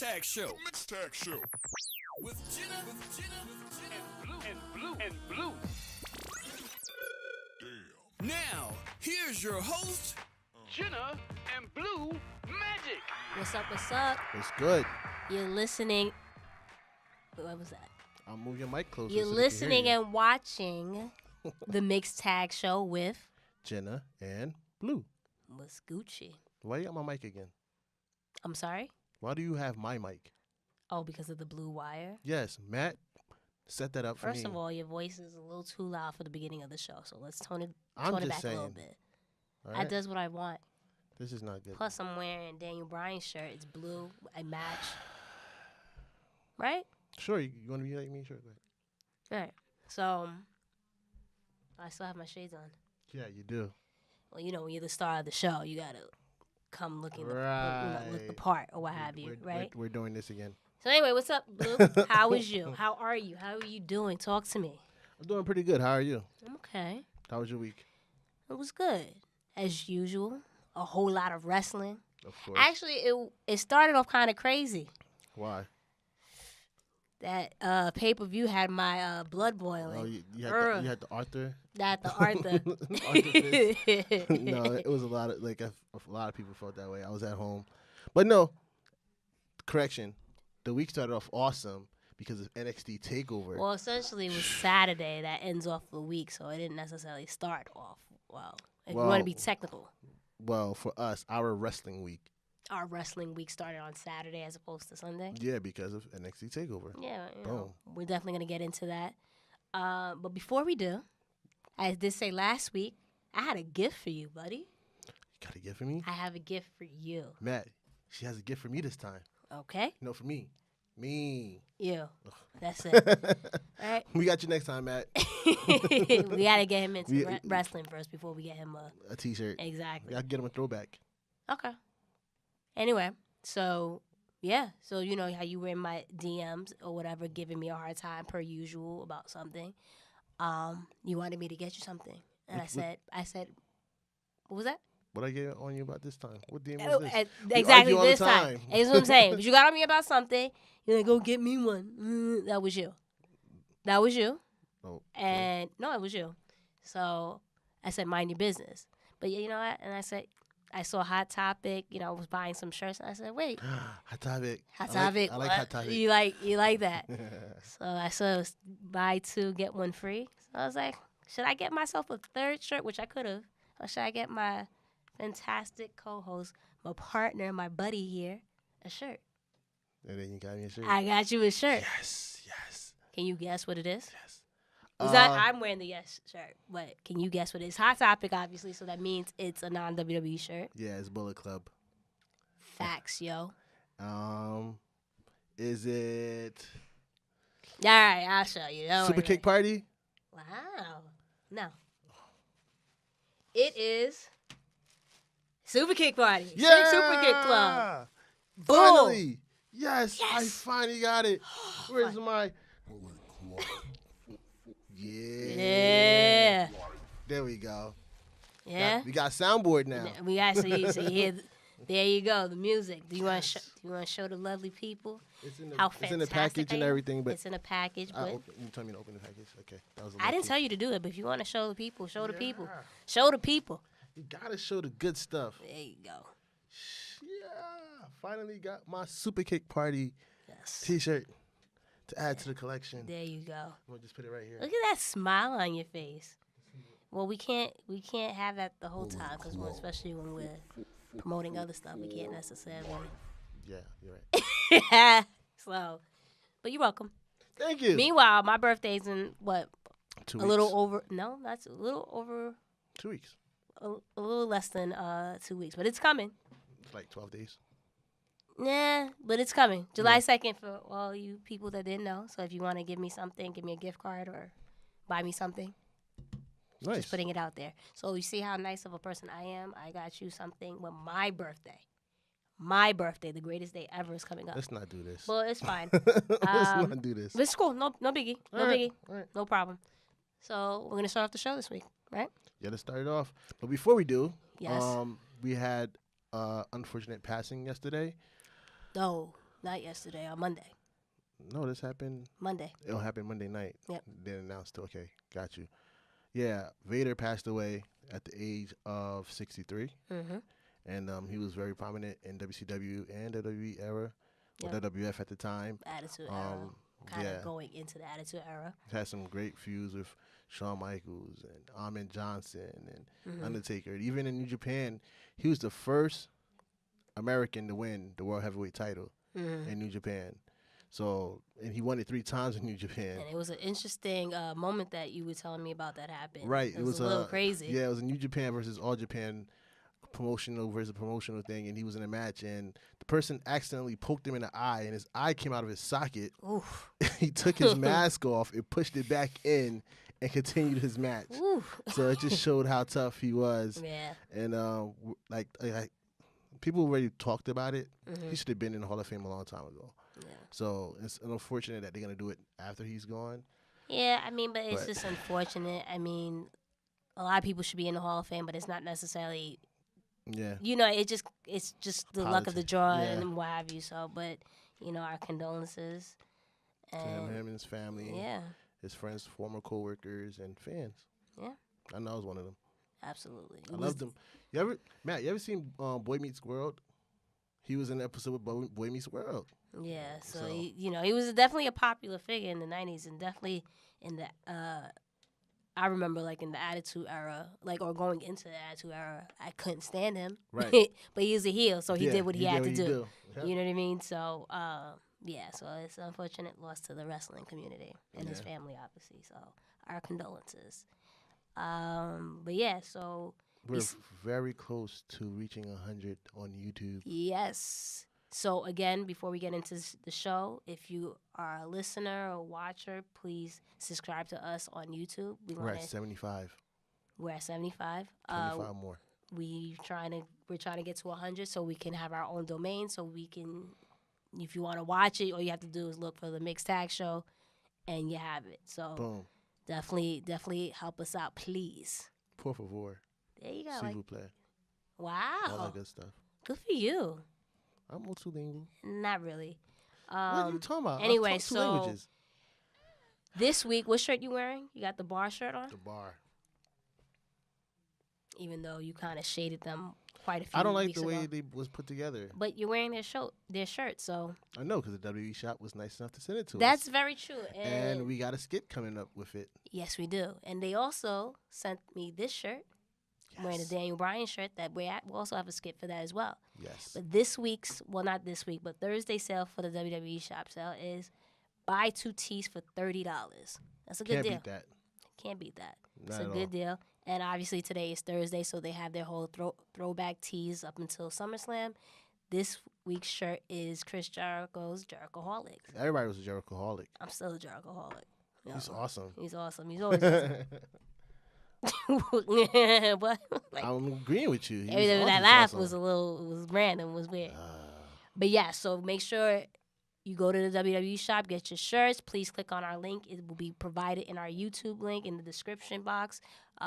Tag Show. With Jenna. And Blue. Damn. Now, here's your host, Jenna and Blue Magic. What's up? What's up? It's good. You're listening. What was that? I'll move your mic closer. You're so listening they can hear and watching the Mixed Tag Show with Jenna and Blue. What's Gucci? Why you got my mic again? I'm sorry? Why do you have my mic? Oh, because of the blue wire? Yes, Matt set that up for me. First of all, your voice is a little too loud for the beginning of the show, so let's tone it I'm just back saying. a little bit. All I right? does what I want. This is not good. Plus, I'm wearing Daniel Bryan's shirt. It's blue. I match. Right? Sure, you want to be like me? Sure, go ahead. Right. So, I still have my shades on. Yeah, you do. Well, you know, when you're the star of the show, you got to come looking look the Right. part or what have you, right? We're doing this again. So anyway, what's up, Blue? How is you? How are you? How are you doing? Talk to me. I'm doing pretty good. How are you? I'm okay. How was your week? It was good. As usual, a whole lot of wrestling. Of course. Actually, it started off kind of crazy. Why? That pay-per-view had my blood boiling. Oh, you had the Arthur? That the Arthur. Arthur fist? No, it was a lot of people felt that way. I was at home. But no, correction. The week started off awesome because of NXT TakeOver. Well, essentially, it was Saturday that ends off the week, so it didn't necessarily start off well. If you want to be technical. Well, for us, our wrestling week. Our wrestling week started on Saturday as opposed to Sunday. Yeah, because of NXT TakeOver. Yeah, you know, we're definitely going to get into that. But before we do, I did say last week, I had a gift for you, buddy. You got a gift for me? I have a gift for you. Matt, she has a gift for me this time. Okay? No, for me. Me. You. That's it. All right? We got you next time, Matt. We got to get him into wrestling first before we get him a T-shirt. Exactly. We got to get him a throwback. Okay. Anyway, so, yeah. So, you know how you were in my DMs or whatever, giving me a hard time per usual about something. You wanted me to get you something. And I said, what was that? What I get on you about this time? What DM was this? Exactly this time. That's what I'm saying. But you got on me about something. You're like, go get me one. That was you. That was you. Oh, and no, it was you. So I said, mind your business. But you know what? And I said, I saw Hot Topic. You know, I was buying some shirts. And I said, wait. Hot Topic. Hot Topic. I like Hot Topic. You like that. So I saw it was buy two, get one free. So I was like, should I get myself a third shirt, which I could have, or should I get my fantastic co-host, my partner, my buddy here, a shirt? And then you got me a shirt. I got you a shirt. Yes. Can you guess what it is? Yes. I'm wearing the yes shirt, but can you guess what it is? Hot Topic, obviously, so that means it's a non-WWE shirt. Yeah, it's Bullet Club. Facts, yo. Is it All right, I'll show you. Don't Super worry. Kick Party? Wow. No. It is Super Kick Party. Yeah! Super Kick Club. Boom. Finally. Yes, I Yes. finally got it. Where's my... Yeah. There we go. Yeah. We got soundboard now. We got so you hear. There you go. The music. Do you want to show the lovely people how fantastic It's in the package I and am? everything, but It's in a package. But you told me to open the package. Okay, that was. I didn't tell you to do it. But if you want to show the people, show the people. Yeah. Show the people. You gotta show the good stuff. There you go. Yeah, finally got my Super Kick Party Yes. T-shirt to add to the collection. There you go. I'm gonna just put it right here. Look at that smile on your face. Well, we can't have that the whole time because especially when we're promoting other stuff, we can't necessarily. Yeah, you're right. So, but you're welcome. Thank you. Meanwhile, my birthday's in what? 2 A weeks. little over. No, that's a little over. 2 weeks. A little less than 2 weeks, but it's coming. It's like 12 days. Nah, but it's coming. July 2nd for all you people that didn't know. So if you want to give me something, give me a gift card or buy me something. Nice. Just putting it out there. So you see how nice of a person I am? I got you something with my birthday. My birthday, the greatest day ever, is coming up. Let's not do this. Well, it's fine. Let's not do this. But it's cool. No biggie. No biggie. All right. No problem. So we're going to start off the show this week, right? Yeah, let's start it off. But before we do, Yes. we had unfortunate passing yesterday. Oh, Not yesterday, on Monday. No, this happened. Monday. It'll happen Monday night. Yep. Then announced. Okay, got you. Yeah, Vader passed away at the age of 63. Mm-hmm. And he was very prominent in WCW and WWE era, or WWF at the time. Attitude era. Kind of going into the Attitude era. Had some great feuds with Shawn Michaels and Ahmed Johnson and Undertaker. Even in New Japan, he was the first American to win the World Heavyweight title in New Japan. So, and he won it 3 times in New Japan. And it was an interesting moment that you were telling me about that happened. Right. It was a little crazy. Yeah, it was a New Japan versus All Japan promotional thing, and he was in a match, and the person accidentally poked him in the eye, and his eye came out of his socket. Oof. He took his mask off and pushed it back in and continued his match. Oof. So it just showed how tough he was. Yeah. And like people already talked about it. He should have been in the Hall of Fame a long time ago. Yeah. So it's unfortunate that they're gonna do it after he's gone. Yeah, I mean, but it's just unfortunate. I mean, a lot of people should be in the Hall of Fame, but it's not necessarily. Yeah. You know, it's just the luck of the draw and what have you. So, but our condolences. And to him and his family. Yeah. His friends, former coworkers, and fans. Yeah. I know I was one of them. Absolutely. I loved him. You ever seen Boy Meets World? He was in an episode with Boy Meets World. Yeah. So he was definitely a popular figure in the 90s, and definitely in the I remember, like, in the Attitude Era, like, or going into the Attitude Era, I couldn't stand him. Right. But he was a heel, so he did what he had to do. Yep. You know what I mean? So, so it's an unfortunate loss to the wrestling community and his family, obviously. So, our condolences. But, yeah, so. We're very close to reaching 100 on YouTube. Yes. So, again, before we get into the show, if you are a listener or watcher, please subscribe to us on YouTube. We're at 75. We're at 75. 25 more. We're trying to get to 100 so we can have our own domain, so we can, if you want to watch it, all you have to do is look for the Mixed Tag Show, and you have it. So boom. Definitely help us out, please. Por favor. There you go. S'il vous plaît. Wow. All that good stuff. Good for you. I'm multilingual. Not really. What are you talking about? Anyway, I talk 2 languages. This week, what shirt you wearing? You got the bar shirt on? The bar. Even though you kind of shaded them quite a few weeks I don't like the ago. way they was put together. But you're wearing their shirt, so. I know, because the WWE shop was nice enough to send it to us. That's very true. And we got a skit coming up with it. Yes, we do. And they also sent me this shirt. I'm wearing a Daniel Bryan shirt that we'll also have a skit for that as well. Yes. But not this week, but Thursday sale for the WWE shop sale is buy 2 tees for $30. That's a good deal. Can't beat that. It's a good deal. And obviously today is Thursday, so they have their whole throwback tees up until SummerSlam. This week's shirt is Chris Jericho's Jerichoholic. Everybody was a Jerichoholic. I'm still a Jerichoholic. He's awesome. He's awesome. He's always awesome. What? Like, I'm agreeing with you. That laugh was was random, was weird. But yeah, so make sure you go to the WWE shop, get your shirts. Please click on our link. It will be provided in our YouTube link in the description box.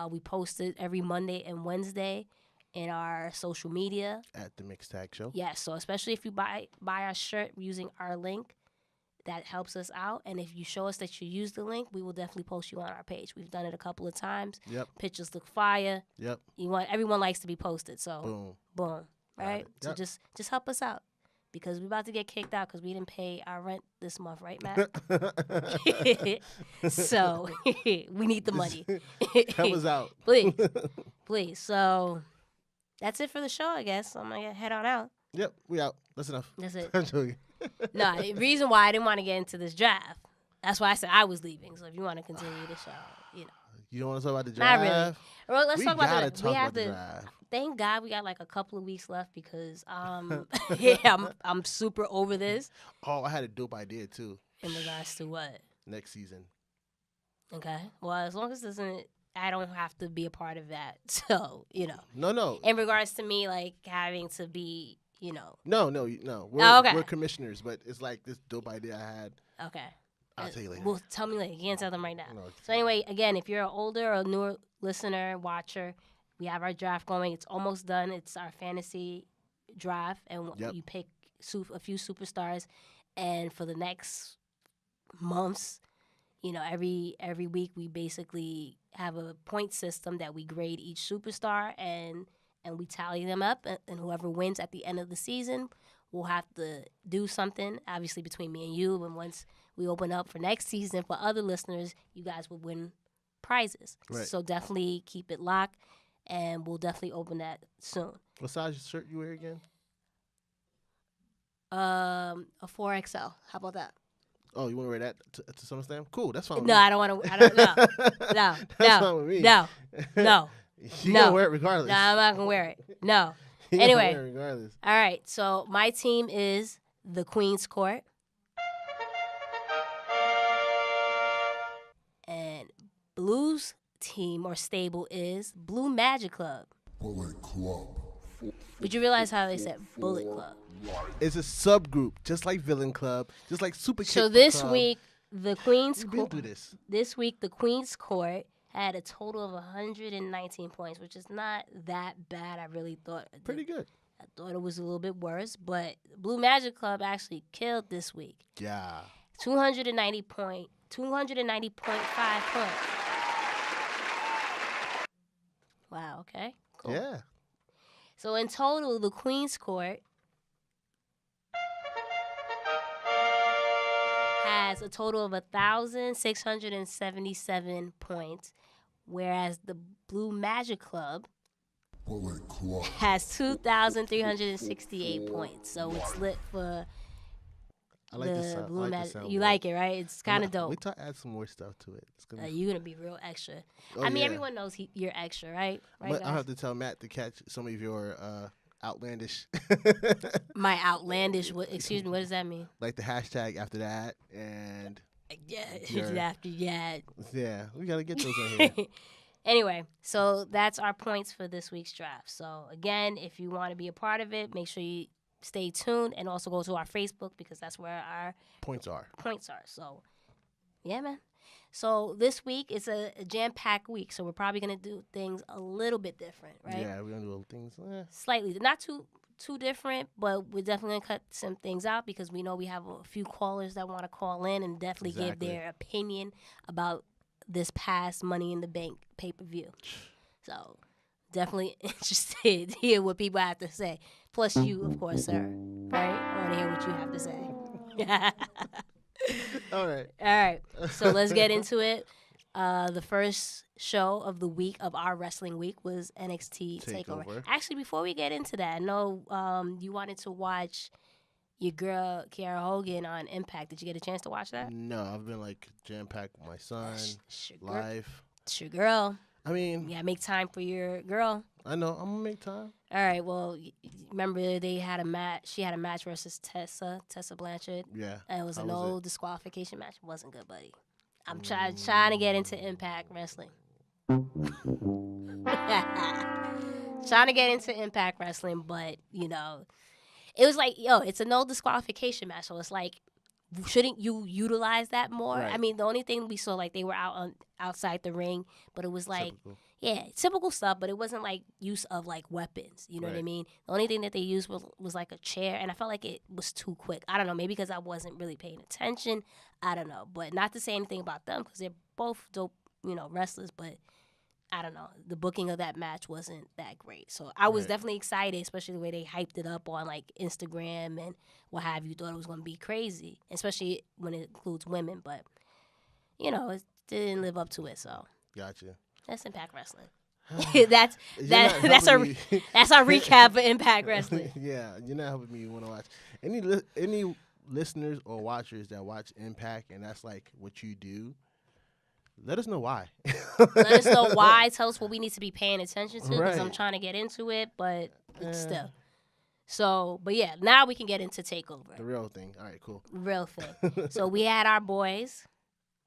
We post it every Monday and Wednesday in our social media. At the Mixed Tag Show. Yes, so especially if you buy our shirt using our link, that helps us out. And if you show us that you use the link, we will definitely post you on our page. We've done it a couple of times. Yep. Pictures look fire. Yep. Everyone likes to be posted. So boom. Right? Yep. So just help us out. Because we're about to get kicked out because we didn't pay our rent this month, right, Matt? So we need the money. Help us out. Please. So that's it for the show, I guess. I'm going to head on out. Yep, we out. That's enough. That's it. I'm joking. No, the reason why I didn't want to get into this draft, that's why I said I was leaving. So if you want to continue the show, You don't want to talk about the draft? Not really. Well, let's talk about the draft. Thank God we got like a couple of weeks left because I'm super over this. Oh, I had a dope idea too. In regards to what? Next season. Okay. Well, as long as I don't have to be a part of that. So, No. In regards to me, like, having to be, No. We're commissioners, but it's like this dope idea I had. Okay. I'll tell you later. Well, tell me later. You can't tell them right now. No, so anyway, again, if you're an older or newer listener, watcher, we have our draft going. It's almost done. It's our fantasy draft, and you pick a few superstars, and for the next months, every week we basically have a point system that we grade each superstar and we tally them up, and whoever wins at the end of the season will have to do something, obviously between me and you. And once we open up for next season for other listeners, you guys will win prizes. Right. So definitely keep it locked, and we'll definitely open that soon. What size shirt you wear again? A 4XL. How about that? Oh, you want to wear that to SummerSlam? Cool, that's fine. No, I don't want to. I don't. No, no, that's no, fine with me. no. You No. gonna wear it regardless. No, I'm not gonna wear it. No. You Anyway. gonna wear it regardless. All right. So my team is the Queen's Court, and Blue's team or stable is Blue Magic Club. Bullet Club. Did you realize how they said Bullet Club? It's a subgroup, just like Villain Club, just like Super Kick So this Club. week, the Queen's We've been Court. through this. This week, the Queen's Court had a total of 119 points, which is not that bad. I really thought Pretty good. I thought it was a little bit worse, but Blue Magic Club actually killed this week. Yeah. 290.5 points. Wow, okay. Cool. Yeah. So in total, the Queen's Court has a total of 1,677 points, whereas the Blue Magic Club Bullet Club. has 2,368 points. So it's lit for I like this the sound. Blue I like Magic. the sound You board. like it, right? It's kind of dope. Wait till I add some more stuff to it. It's gonna. You're gonna be real extra. Oh, I mean, yeah. everyone knows you're extra, right? Right, But I guys? have to tell Matt to catch some of your outlandish, My outlandish. Excuse me. What does that mean? like the hashtag after that, and Yeah, Your- after that. yeah, we gotta get those on here. Anyway, so that's our points for this week's draft. So again, if you want to be a part of it, make sure you stay tuned and also go to our Facebook because that's where our Points are. points are. So yeah, man. So this week is a jam-packed week, so we're probably gonna do things a little bit different, right? Yeah, we're gonna do little things. Slightly, not too different, but we're definitely gonna cut some things out because we know we have a few callers that want to call in and definitely Exactly. give their opinion about this past Money in the Bank pay-per-view. So definitely interested to hear what people have to say. Plus you, of course, sir. Right? I want to hear what you have to say. All right. All right. So let's get into it. The first show of the week of our wrestling week was NXT Takeover. Takeover. Actually, before we get into that, I know you wanted to watch your girl Kiara Hogan on Impact. Did you get a chance to watch that? No, I've been like jam packed with my son, It's your girl. life. It's your girl. I mean, Yeah, make time for your girl. I know I'm gonna make time. All right. Well, remember they had a match. She had a match versus Tessa Blanchard. Yeah. And it was How a was no it? disqualification match. It wasn't good, buddy. I'm trying to get into Impact Wrestling. Trying to get into Impact Wrestling, but it was like, it's a no disqualification match. So it's like, shouldn't you utilize that more? Right. I mean, the only thing we saw, like, they were outside the ring, but it was like, Typical. yeah, typical stuff, but it wasn't like use of like weapons. You know what I Right. mean? The only thing that they used was like a chair, and I felt like it was too quick. I don't know, maybe because I wasn't really paying attention. I don't know, but not to say anything about them because they're both dope, wrestlers. But I don't know, the booking of that match wasn't that great. So I was Right. definitely excited, especially the way they hyped it up on like Instagram and what have you. Thought it was going to be crazy, especially when it includes women. But it didn't live up to it. So Gotcha. that's Impact Wrestling. that's You're that, not that's our helping me. that's our recap of Impact Wrestling. Yeah, you're not helping me want to watch. Any listeners or watchers that watch Impact and that's like what you do, let us know why. Let us know why. Tell us what we need to be paying attention to because I'm Right. trying to get into it, but still. So, but yeah, now we can get into Takeover. The real thing. All right, cool. Real thing. So we had our boys,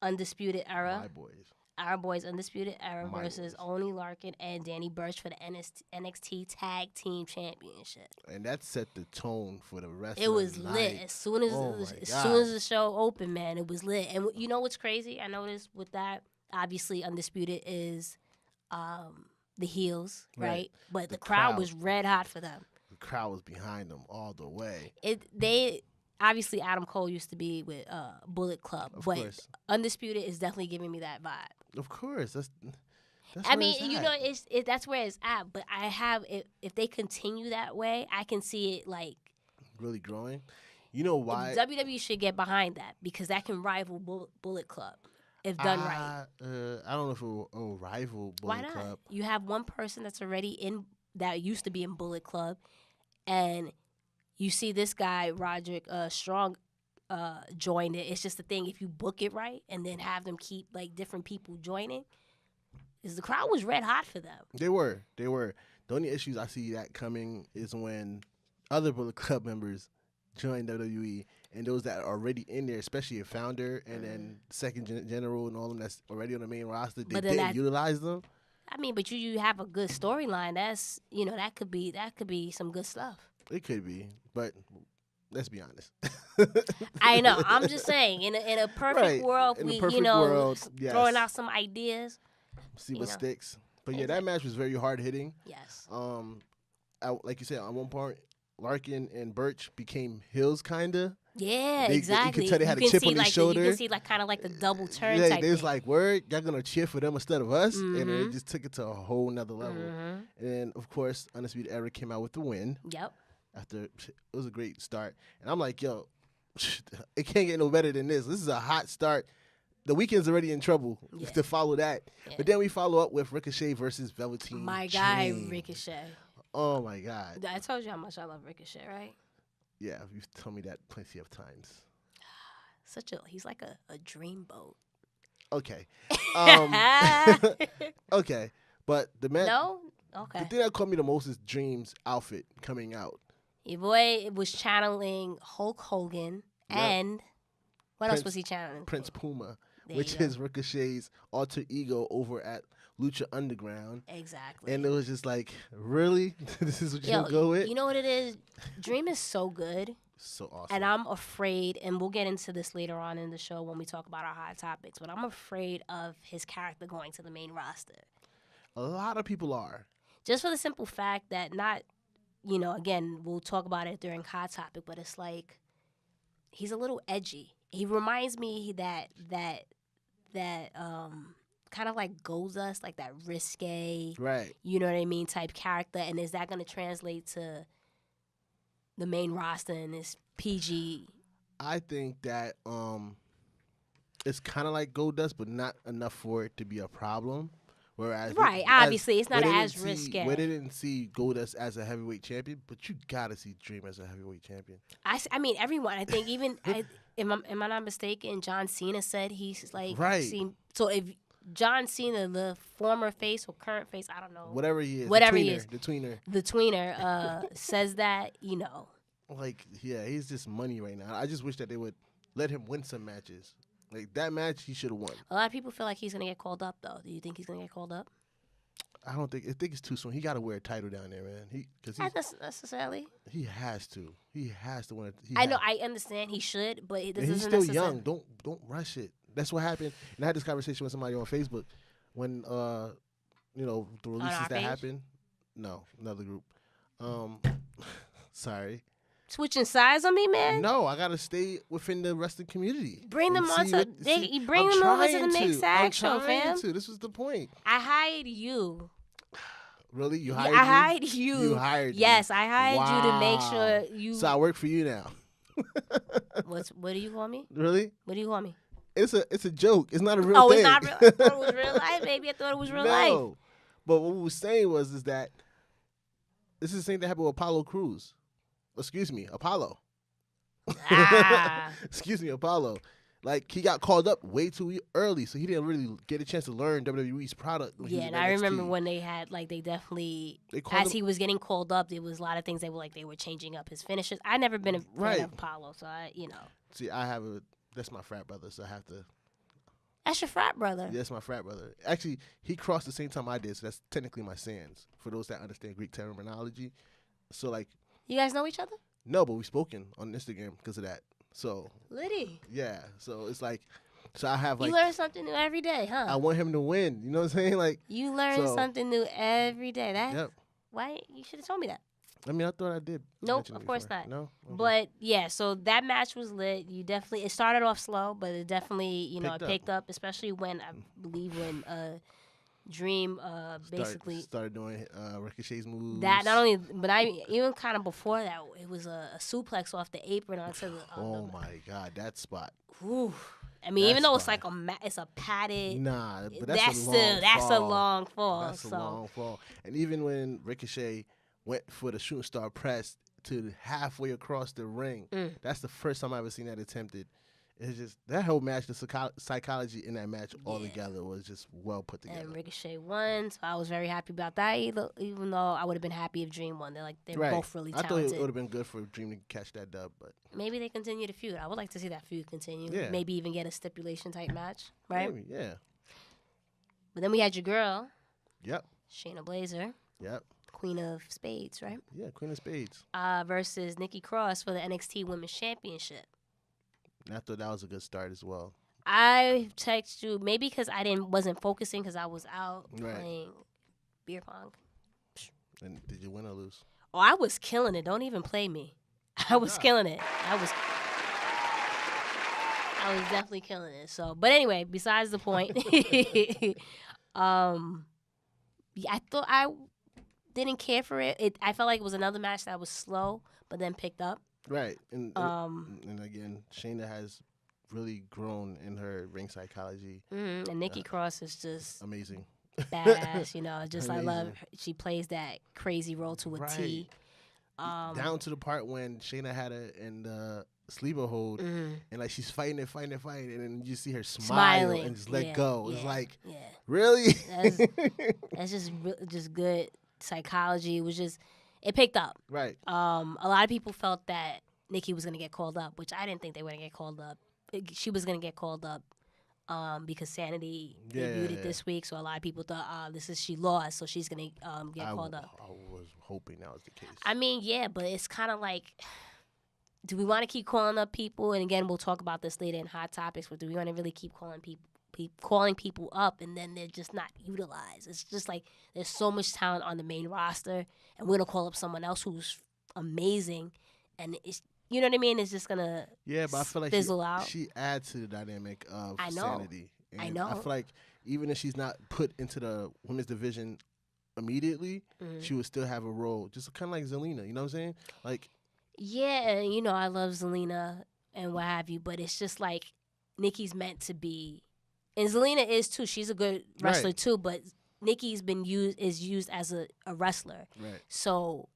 Undisputed Era. My boys. Our boys, Undisputed Era My versus boys. Oni Larkin and Danny Burch for the NXT Tag Team Championship. And that set the tone for the rest It of was the lit night. as soon as Oh my as soon as gosh. the show opened, man. It was lit. And you know what's crazy? I noticed with that, obviously Undisputed is the heels, right? Right. But the The crowd crowd. was red hot for them. crowd was behind them all the way. They obviously Adam Cole used to be with Bullet Club, Of but course. Undisputed is definitely giving me that vibe. Of course, that's I where mean, it's you at. know, that's where it's at. But I have if they continue that way, I can see it like really growing. You know why? WWE should get behind that because that can rival Bullet Club if done right. I don't know if it will rival Bullet Why not? Club. You have one person that's already in that used to be in Bullet Club, and you see this guy Roderick Strong join it. It's just the thing if you book it right and then have them keep like different people joining. Is the crowd was red hot for them. They were. The only issues I see that coming is when other Bullet Club members join WWE and those that are already in there, especially a founder and then second general and all of them that's already on the main roster, they didn't utilize them. I mean, but you have a good storyline. That's that could be some good stuff. It could be, but let's be honest. I know. I'm just saying, in a perfect world, yes. throwing out some ideas. See what sticks. But yeah, that match was very hard hitting. Yes. Like you said, at one point, Larkin and Birch became heels, kinda. Yeah, exactly. You could tell they had a chip on their shoulder. You can see kind of like the double turn yeah, type they was thing. like, word, y'all gonna cheer for them instead of us, and then it just took it to a whole nother level. And of course, Undisputed Era came out with the win. Yep. After it was a great start, and I'm like, yo, it can't get no better than this. This is a hot start. The Weeknd's already in trouble to follow that. Yeah. But then we follow up with Ricochet versus Velveteen My Dream. guy, Ricochet. Oh, my God. I told you how much I love Ricochet, right? Yeah, you've told me that plenty of times. He's like a dreamboat. Okay. Okay. But the man. No? Okay. The thing that caught me the most is Dream's outfit coming out. Your boy was channeling Hulk Hogan and what else was he channeling? Prince Puma. Which is Ricochet's alter ego over at Lucha Underground. Exactly. And it was just like, really? This is what you're going to go with? You know what it is? Dream is so good. So awesome. And I'm afraid, and we'll get into this later on in the show when we talk about our hot topics, but I'm afraid of his character going to the main roster. A lot of people are. Just for the simple fact that again, we'll talk about it during hot topic, but it's like he's a little edgy. He reminds me that kind of like Goldust, like that risque, right? You know what I mean, type character. And is that going to translate to the main roster in this PG? I think that it's kind of like Goldust, but not enough for it to be a problem. Whereas, obviously, it's not as risque. We didn't see Goldust as a heavyweight champion, but you gotta see Dream as a heavyweight champion. I mean, everyone. I think even am I not mistaken? John Cena said he's like right. So if John Cena, the former face or current face, I don't know, whatever he is, the tweener, says that like he's just money right now. I just wish that they would let him win some matches. Like, that match, he should have won. A lot of people feel like he's going to get called up, though. Do you think he's going to get called up? I think it's too soon. He got to wear a title down there, man. Not necessarily. He has to. He has to win it. I know. I understand he should, but it doesn't he's still young. Don't rush it. That's what happened. And I had this conversation with somebody on Facebook when, the releases that happened. No, another group. Sorry. Switching sides on me, man? No, I gotta stay within the wrestling community. Bring them on to you bring them over to the Make Sag show, fam. This was the point. I hired you. Really? You hired I hired you. You hired me. Yes, I hired you to make sure you. So I work for you now. What do you call me? Really? What do you call me? It's a joke. It's not a real thing. It's not real. I thought it was real life, baby. I thought it was real life. No. But what we were saying is that this is the same thing that happened with Apollo Crews. Excuse me, Apollo. Excuse me, Apollo. Like, he got called up way too early, so he didn't really get a chance to learn WWE's product. Yeah, and I remember when they had, they definitely, as he was getting called up, there was a lot of things they were changing up his finishes. I've never been a fan of Apollo, so See, that's my frat brother, so I have to. That's your frat brother? Yeah, that's my frat brother. Actually, he crossed the same time I did, so that's technically my sans, for those that understand Greek terminology. So, you guys know each other? No, but we've spoken on Instagram because of that. So Liddy. Yeah. So it's so I have you learn something new every day, huh? I want him to win. You know what I'm saying? You learn something new every day. Yep. Why you should have told me that? I mean, I thought I did. Nope, mention it of course before. not. No? Okay. But yeah, so that match was lit. It started off slow, but it definitely, picked up, especially when I believe when Dream basically started doing Ricochet's moves. that not only, but I even kind of before that, it was a suplex off the apron onto the. Oh my God, that spot. Whew. I mean, That even though it's spot. like it's a padded. Nah, but That's a long a fall. long fall. That's a long fall. And even when Ricochet went for the shooting star press to halfway across the ring, that's the first time I ever seen that attempted. It's just that whole match, the psychology in that match altogether was just well put together. And Ricochet won, so I was very happy about that. Even though I would have been happy if Dream won. They're right. both really I talented. thought it would have been good for Dream to catch that dub, but maybe they continue the feud. I would like to see that feud continue. Yeah. Maybe even get a stipulation type match, right? maybe, yeah. But then we had your girl, Yep. Shayna Baszler, Yep. Queen of Spades, right? Yeah, Queen of Spades. Versus Nikki Cross for the NXT Women's Championship. And I thought that was a good start as well. I text you maybe because I wasn't focusing because I was out playing beer pong. And did you win or lose? Oh, I was killing it. Don't even play me. I was killing it. I was definitely killing it. So, but anyway, besides the point. I thought I didn't care for it. I felt like it was another match that was slow, but then picked up. Right. And again, Shayna has really grown in her ring psychology. Mm-hmm. And Nikki Cross is just amazing. Badass, just I love her. She plays that crazy role to a T. Down to the part when Shayna had her in the sleeper hold, and like she's fighting, and then you see her smiling and just let go. It's like, really? That's just good psychology. It was just, it picked up. Right. A lot of people felt that Nikki was gonna get called up, which I didn't think they were gonna get called up. She was gonna get called up. Because Sanity debuted it this week, so a lot of people thought, she lost, so she's gonna get called up. I was hoping that was the case. I mean, yeah, but it's kind of like, do we want to keep calling up people? And again, we'll talk about this later in Hot Topics. But do we want to really keep calling people up, and then they're just not utilized? It's just like there's so much talent on the main roster, and we're gonna call up someone else who's amazing, and it's. You know what I mean? It's just gonna but I feel like fizzle out. She adds to the dynamic of I know. Sanity. And I know. I feel like even if she's not put into the women's division immediately, she would still have a role, just kind of like Zelina. You know what I'm saying? Like, yeah, I love Zelina and what have you, but it's just like Nikki's meant to be, and Zelina is too. She's a good wrestler too, but Nikki's is used as a wrestler. Right. So.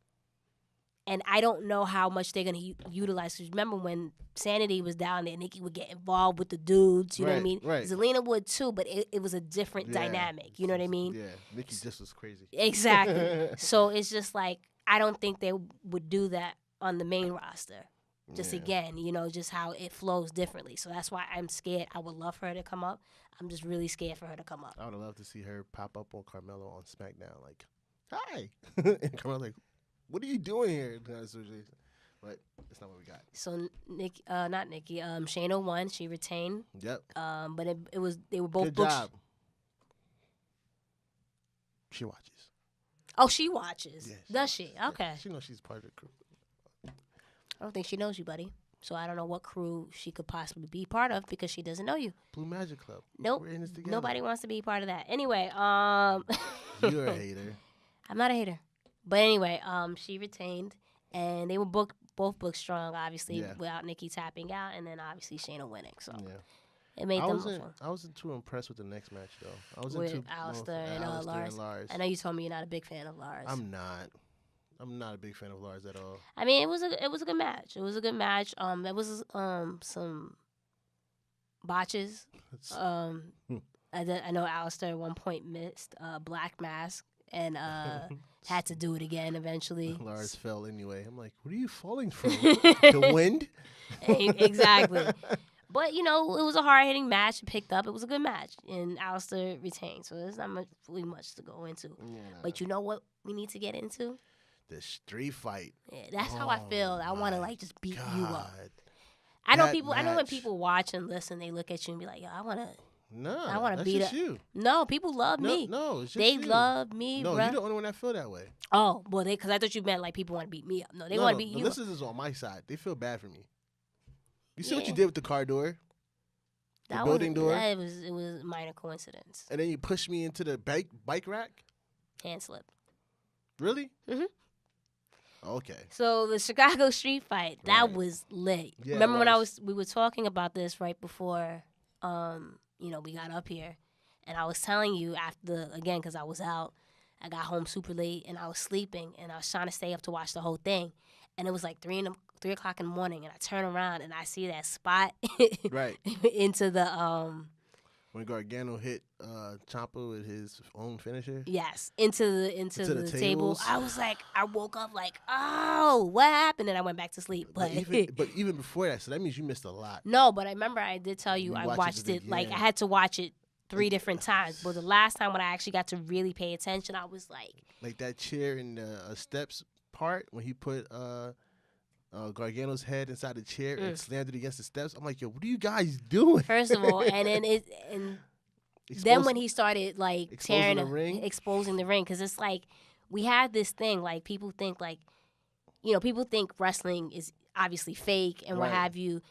And I don't know how much they're going to utilize. Cause remember when Sanity was down there, Nikki would get involved with the dudes. You know what I mean? Right. Zelina would too, but it was a different dynamic. You know what I mean? Yeah. Nikki just was crazy. Exactly. So it's just like, I don't think they would do that on the main roster. Just again, just how it flows differently. So that's why I'm scared. I would love for her to come up. I'm just really scared for her to come up. I would love to see her pop up on Carmelo on SmackDown. Like, hi. And Carmelo's like, what are you doing here? But that's not what we got. So not Nikki. Shayna won. She retained. Yep. But they were both good booked. job. She watches. Oh, she watches. Yeah, Does she? Okay. Yeah, she knows she's part of the crew. I don't think she knows you, buddy. So I don't know what crew she could possibly be part of because she doesn't know you. Blue Magic Club. Nope. We're in this together. Nobody wants to be part of that. Anyway, You're a hater. I'm not a hater. But anyway, she retained, and they were both booked strong, obviously, without Nikki tapping out, and then obviously Shayna winning. So it made them fun. I wasn't too impressed with the next match, though. I was with Alistair and Lars. I know you told me you're not a big fan of Lars. I'm not a big fan of Lars at all. I mean, it was a good match. It was a good match. There was some botches. I know Alistair at one point missed Black Mask and had to do it again eventually. Lars fell anyway. I'm like, what are you falling from? The wind? Exactly. But, it was a hard-hitting match. It picked up. It was a good match. And Alistair retained. So there's not really much to go into. Yeah. But you know what we need to get into? The street fight. Yeah, that's how I feel. I want to, just beat you up. I know when people watch and listen, they look at you and be like, yo, I want to No, I want to that's beat just up. you. No, people love me. No, it's just they you. love me, No, bruh. you're the only one that feel that way. Oh, well, because I thought you meant like people want to beat me up. No, they want to beat the you up. listeners is on my side. They feel bad for me. You see what you Yeah. did with the car door? The building door? It was a minor coincidence. And then you pushed me into the bike rack? Hand slip. Really? Mhm. Okay. So the Chicago street fight, that Right. was lit. Yeah, Remember it when was. we were talking about this right before, we got up here, and I was telling you after again because I was out, I got home super late and I was sleeping and I was trying to stay up to watch the whole thing, and it was like 3 o'clock in the morning, and I turn around and I see that spot Right. into the When Gargano hit Ciampa with his own finisher. Yes, into the table. tables. I was like, I woke up like, oh, what happened? And I went back to sleep. But Even before that, so that means you missed a lot. no, but I remember I did tell you You I watched watched it it like I again. had to watch it 3 different times. But the last time when I actually got to really pay attention, I was like, Like that chair in the steps part when he put Gargano's head inside the chair and slammed it against the steps. I'm like, yo, what are you guys doing? first of all, and then when he started like Exposing the ring? exposing the ring, because it's like we had this thing like people think like, people think wrestling is obviously fake and what Right. have you,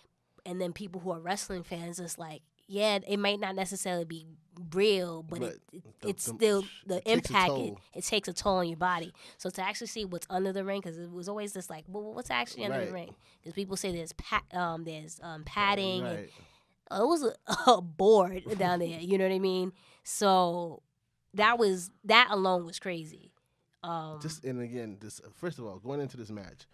and then people who are wrestling fans, it's like, yeah, it might not necessarily be real, but it's still the it takes a impact. toll. It takes a toll on your body. So to actually see what's under the ring, because it was always this like, well, what's actually under the Right. ring? Because people say there's padding. And, Right. it was a board down there. You know what I mean? So that alone was crazy. And again, first of all, going into this match,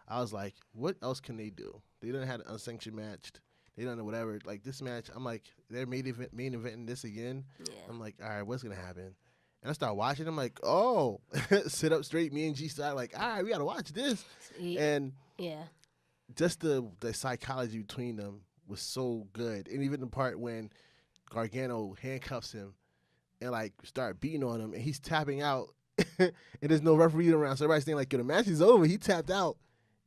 I was like, what else can they do? They done had an unsanctioned match. They don't know whatever. Like this match, I'm like, they're main eventing this again. Yeah. I'm like, all right, what's gonna happen? And I start watching. I'm like, oh, sit up straight. Me and G started like, all right, we gotta watch this. And Yeah. just the psychology between them was so good. And even the part when Gargano handcuffs him and like start beating on him, and he's tapping out, and there's no referee around, so everybody's saying like, yo, the match is over. He tapped out.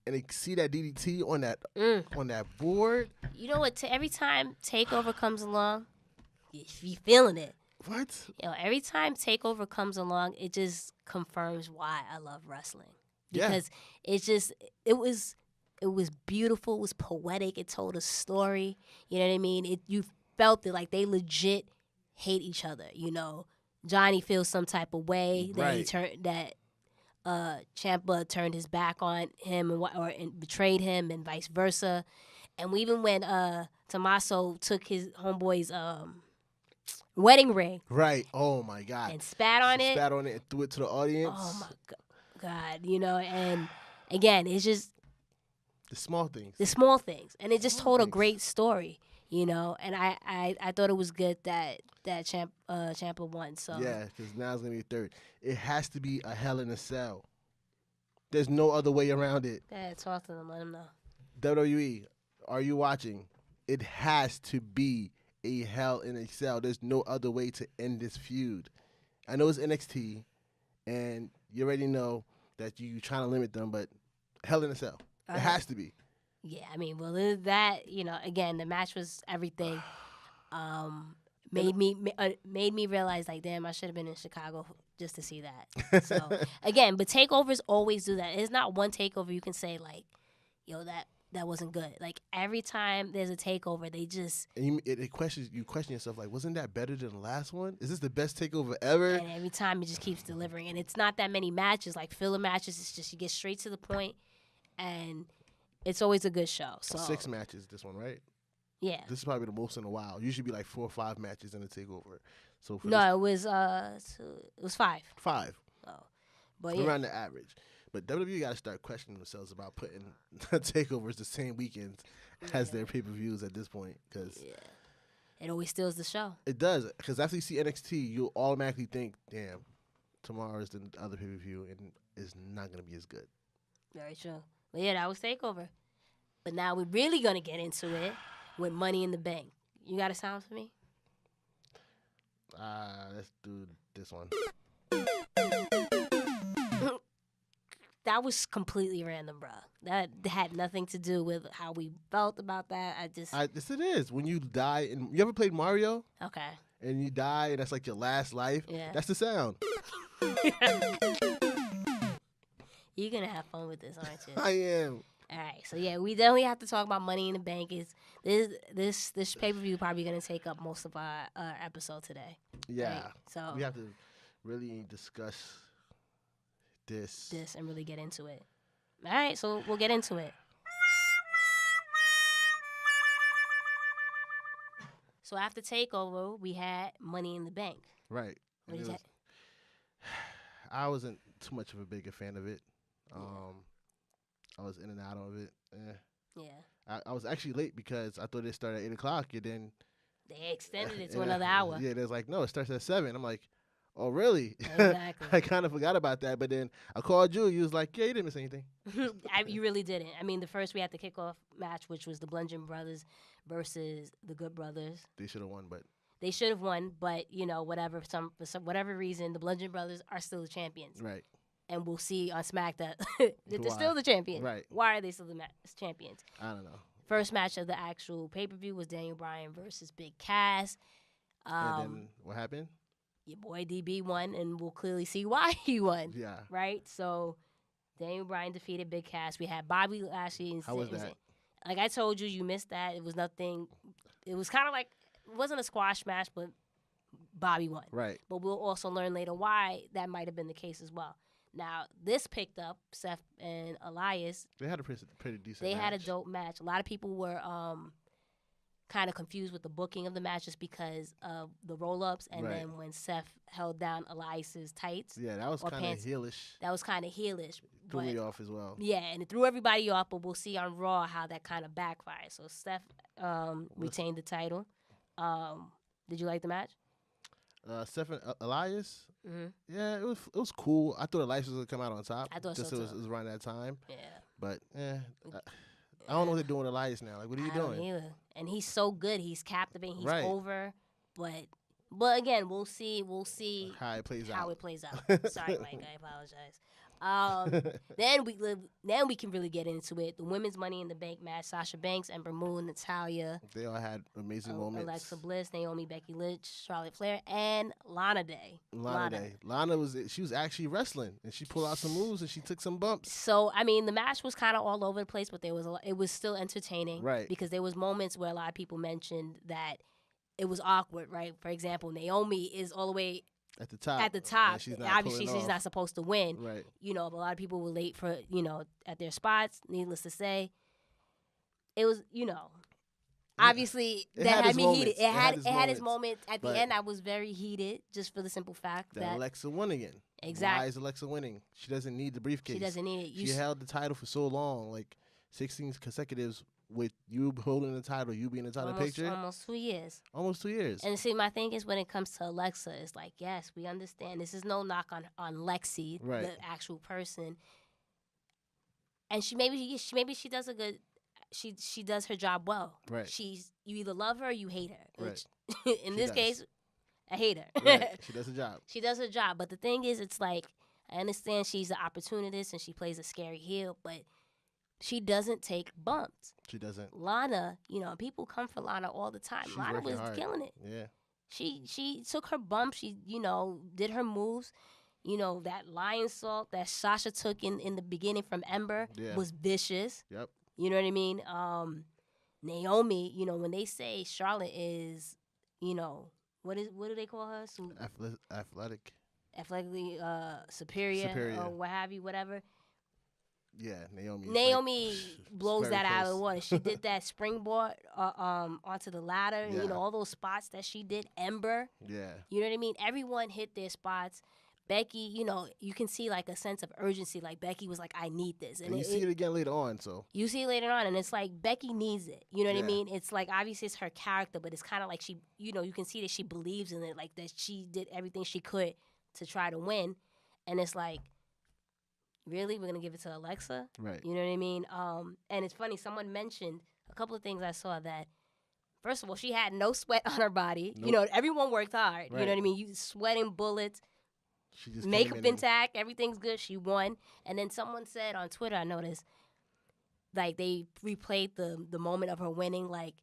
And they see that DDT on that board. You know what? Every time Takeover comes along, you feeling it. What? Every time Takeover comes along, it just confirms why I love wrestling. Because it was beautiful. It was poetic. It told a story. You know what I mean? You felt it like they legit hate each other. Johnny feels some type of way that he turned that. Ciampa turned his back on him and betrayed him, and vice versa. And even when Tommaso took his homeboy's wedding ring, Right. Oh my God. and spat on it. Spat on it and threw it to the audience. Oh my God, and again, it's just The small things. the small things, and it just Small told a things. great story. And I thought it was good that Ciampa won. So Yeah, because now it's gonna be a third. It has to be a Hell in a Cell. There's no other way around it. yeah, talk to them, let them know. WWE, are you watching? It has to be a Hell in a Cell. There's no other way to end this feud. I know it's NXT, and you already know that you're trying to limit them, but Hell in a Cell. It has to be. Yeah, I mean, well, that again, the match was everything. Made me realize, like, damn, I should have been in Chicago just to see that. So again, but takeovers always do that. It's not one takeover you can say like, yo, that wasn't good. Like every time there's a takeover, they just And you question yourself, like, wasn't that better than the last one? Is this the best takeover ever? and every time it just keeps delivering. And it's not that many matches, like filler matches. It's just you get straight to the point, and it's always a good show. So 6 matches, this one, right? yeah. This is probably the most in a while. Usually be like 4 or 5 matches in a takeover. So for No, it was 5. 5, Oh, but yeah. around the average. But WWE got to start questioning themselves about putting takeovers the same weekends as their pay-per-views at this point, because It always steals the show. it does. Because after you see NXT, you'll automatically think, damn, tomorrow is the other pay-per-view and it's not going to be as good. Very true. But yeah, that was Takeover. But now we're really going to get into it with Money in the Bank. You got a sound for me? Let's do this one. that was completely random, bro. That had nothing to do with how we felt about that. Yes, it is. When you die, and you ever played Mario? Okay. And you die, and that's like your last life. Yeah. That's the sound. You're gonna have fun with this, aren't you? I am. All right, so yeah, we definitely have to talk about Money in the Bank. This pay-per-view probably gonna take up most of our episode today. Yeah. Right? So we have to really discuss this and really get into it. All right, so we'll get into it. So after TakeOver, we had Money in the Bank. Right. I wasn't too much of a bigger fan of it. I was in and out of it. Yeah. I was actually late because I thought it started at 8 o'clock, and then they extended it to another hour. Yeah, there's like, no, it starts at 7. I'm like, oh, really? Exactly. I kind of forgot about that, but then I called you. You was like, yeah, you didn't miss anything. You really didn't. I mean, we had the kickoff match, which was the Bludgeon Brothers versus the Good Brothers. They should have won, but for whatever reason, the Bludgeon Brothers are still the champions. Right. And we'll see on SmackDown that they're still the champions. Right. Why are they still the champions? I don't know. First match of the actual pay-per-view was Daniel Bryan versus Big Cass. And then what happened? Your boy DB won, and we'll clearly see why he won. Yeah. Right? So Daniel Bryan defeated Big Cass. We had Bobby Lashley. And how was that? Like I told you, you missed that. It was nothing. It was kind of like, it wasn't a squash match, but Bobby won. Right. But we'll also learn later why that might have been the case as well. Now, this picked up Seth and Elias. They had a pretty decent match. They had a dope match. A lot of people were kind of confused with the booking of the match just because of the roll-ups. And then when Seth held down Elias's tights. Yeah, that was kind of heelish. That was kind of heelish. Threw me off as well. Yeah, and it threw everybody off, but we'll see on Raw how that kind of backfired. So Seth retained the title. Did you like the match? Seth and Elias? Mm-hmm. Yeah, it was cool. I thought Elias was going to come out on top. I thought just so, too. It was around that time. Yeah. But, I don't know what they're doing with Elias now. Like, what are you doing? I don't either. And he's so good. He's captivating. He's right. over. But again, we'll see how it plays out. Sorry, Mike. I apologize. Then we can really get into it. The women's Money in the Bank match: Sasha Banks, Ember Moon, Natalya. They all had amazing moments. Alexa Bliss, Naomi, Becky Lynch, Charlotte Flair, and Lana Day. Lana was actually wrestling, and she pulled out some moves and she took some bumps. So I mean, the match was kind of all over the place, but it was still entertaining, right? Because there was moments where a lot of people mentioned that it was awkward, right? For example, Naomi is all the way at the top. Obviously, she's not supposed to win. Right. But a lot of people were late for, at their spots. Needless to say, it was, obviously that had me heated. It had its moments. At the end, I was very heated, just for the simple fact that Alexa won again. Exactly. Why is Alexa winning? She doesn't need the briefcase. She doesn't need it. She held the title for so long, like 16 consecutives. With you holding the title, you being in the title picture. Almost 2 years. Almost 2 years. And see, my thing is when it comes to Alexa, it's like, yes, we understand. This is no knock on Lexi, right. the actual person. And she does a good. She does her job well. Right. You either love her or you hate her. Right. Which, in this case, I hate her. Right. She does her job. She does her job. But the thing is, it's like, I understand she's an opportunist and she plays a scary heel, but she doesn't take bumps. She doesn't. Lana, people come for Lana all the time. Lana was killing it. Yeah. She took her bump. She, did her moves. That lion salt that Sasha took in the beginning from Ember was vicious. Yep. You know what I mean? Naomi, when they say Charlotte is, what do they call her? Athletically superior or what have you, whatever. Yeah, Naomi blows that out of the water. She did that springboard onto the ladder. Yeah. And, all those spots that she did. Ember. Yeah. You know what I mean? Everyone hit their spots. Becky, you can see like a sense of urgency. Like Becky was like, I need this. And you see it again later on. So you see it later on, and it's like Becky needs it. You know what I mean? It's like obviously it's her character, but it's kind of like she, you can see that she believes in it, like that she did everything she could to try to win. And it's like, really? We're going to give it to Alexa? Right. You know what I mean? And it's funny, someone mentioned a couple of things I saw that, first of all, she had no sweat on her body. Nope. Everyone worked hard. Right. You know what I mean? You sweating bullets. She just makeup came in intact, everything's good. She won, and then someone said on Twitter, I noticed, like they replayed the moment of her winning, like,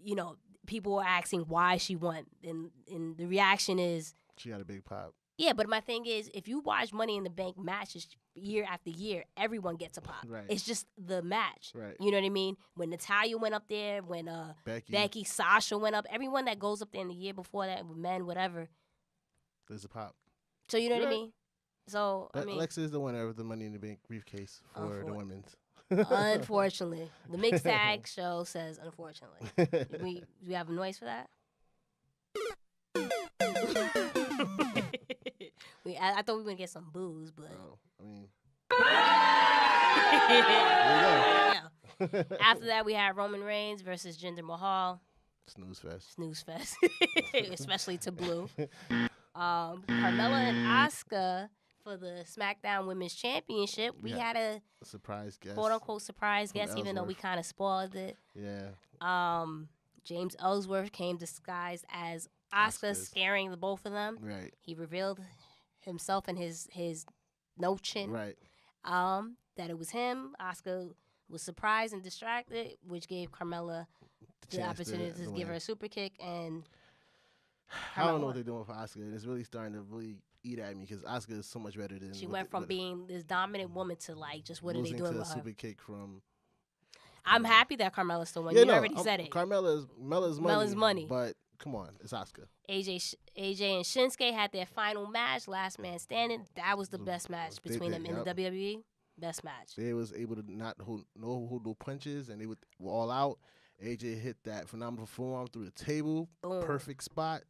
you know, people were asking why she won, and the reaction is she got a big pop. Yeah, but my thing is, if you watch Money in the Bank matches year after year, everyone gets a pop. Right. It's just the match. Right. You know what I mean? When Natalya went up there, when Becky, Sasha went up, everyone that goes up there in the year before that, with men, whatever. There's a pop. So you know what I mean? So, but I mean. Alexa is the winner of the Money in the Bank briefcase for the women's. Unfortunately. The Mixed Tag Show says unfortunately. we have a noise for that? I thought we were going to get some booze, but... I mean... Yeah. After that, we had Roman Reigns versus Jinder Mahal. Snooze fest. Especially to Blue. Carmella and Asuka for the SmackDown Women's Championship. We had a surprise guest. Quote-unquote surprise guest, even though we kind of spoiled it. Yeah. James Ellsworth came disguised as Asuka, scaring the both of them. Right. He revealed himself and his notion. Right. That it was him. Asuka was surprised and distracted, which gave Carmella the opportunity to give her a super kick. And I don't know what they're doing for Asuka. And it's really starting to eat at me because Asuka is so much better than... She went from being this dominant woman to, like, just what are they doing with her? Super kick from... I'm happy that Carmella still won. You already said it. Carmella's money. But come on, it's Asuka. AJ and Shinsuke had their final match, last man standing. That was the best match between them in the WWE. Best match. They was able to not hold no punches, and they were all out. AJ hit that phenomenal forearm through the table. Boom. Perfect spot.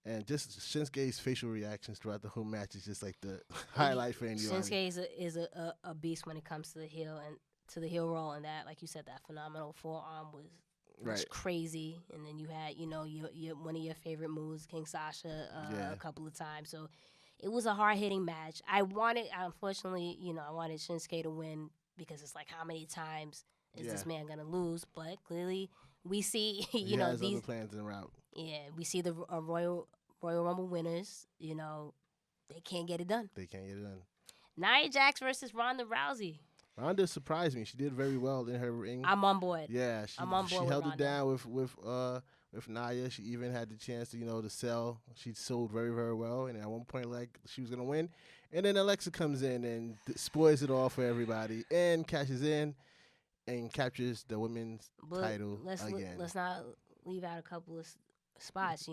And just Shinsuke's facial reactions throughout the whole match is just like the highlight for anyone. Shinsuke is a beast when it comes to the heel and to the heel roll, and that, like you said, that phenomenal forearm was crazy. And then you had, your one of your favorite moves, King Sasha, a couple of times. So it was a hard-hitting match. I wanted Shinsuke to win because it's like, how many times is this man going to lose? But clearly we see, he has these other plans en route. Yeah, we see the Royal Rumble winners, they can't get it done. Nia Jax versus Ronda Rousey. Ronda surprised me. She did very well in her ring. I'm on board. Yeah, I'm on board. She with held Ronda. it down with Nia. She even had the chance to sell. She sold very, very well. And at one point, like, she was gonna win, and then Alexa comes in and spoils it all for everybody and cashes in and captures the women's title again. Let's not leave out a couple of spots.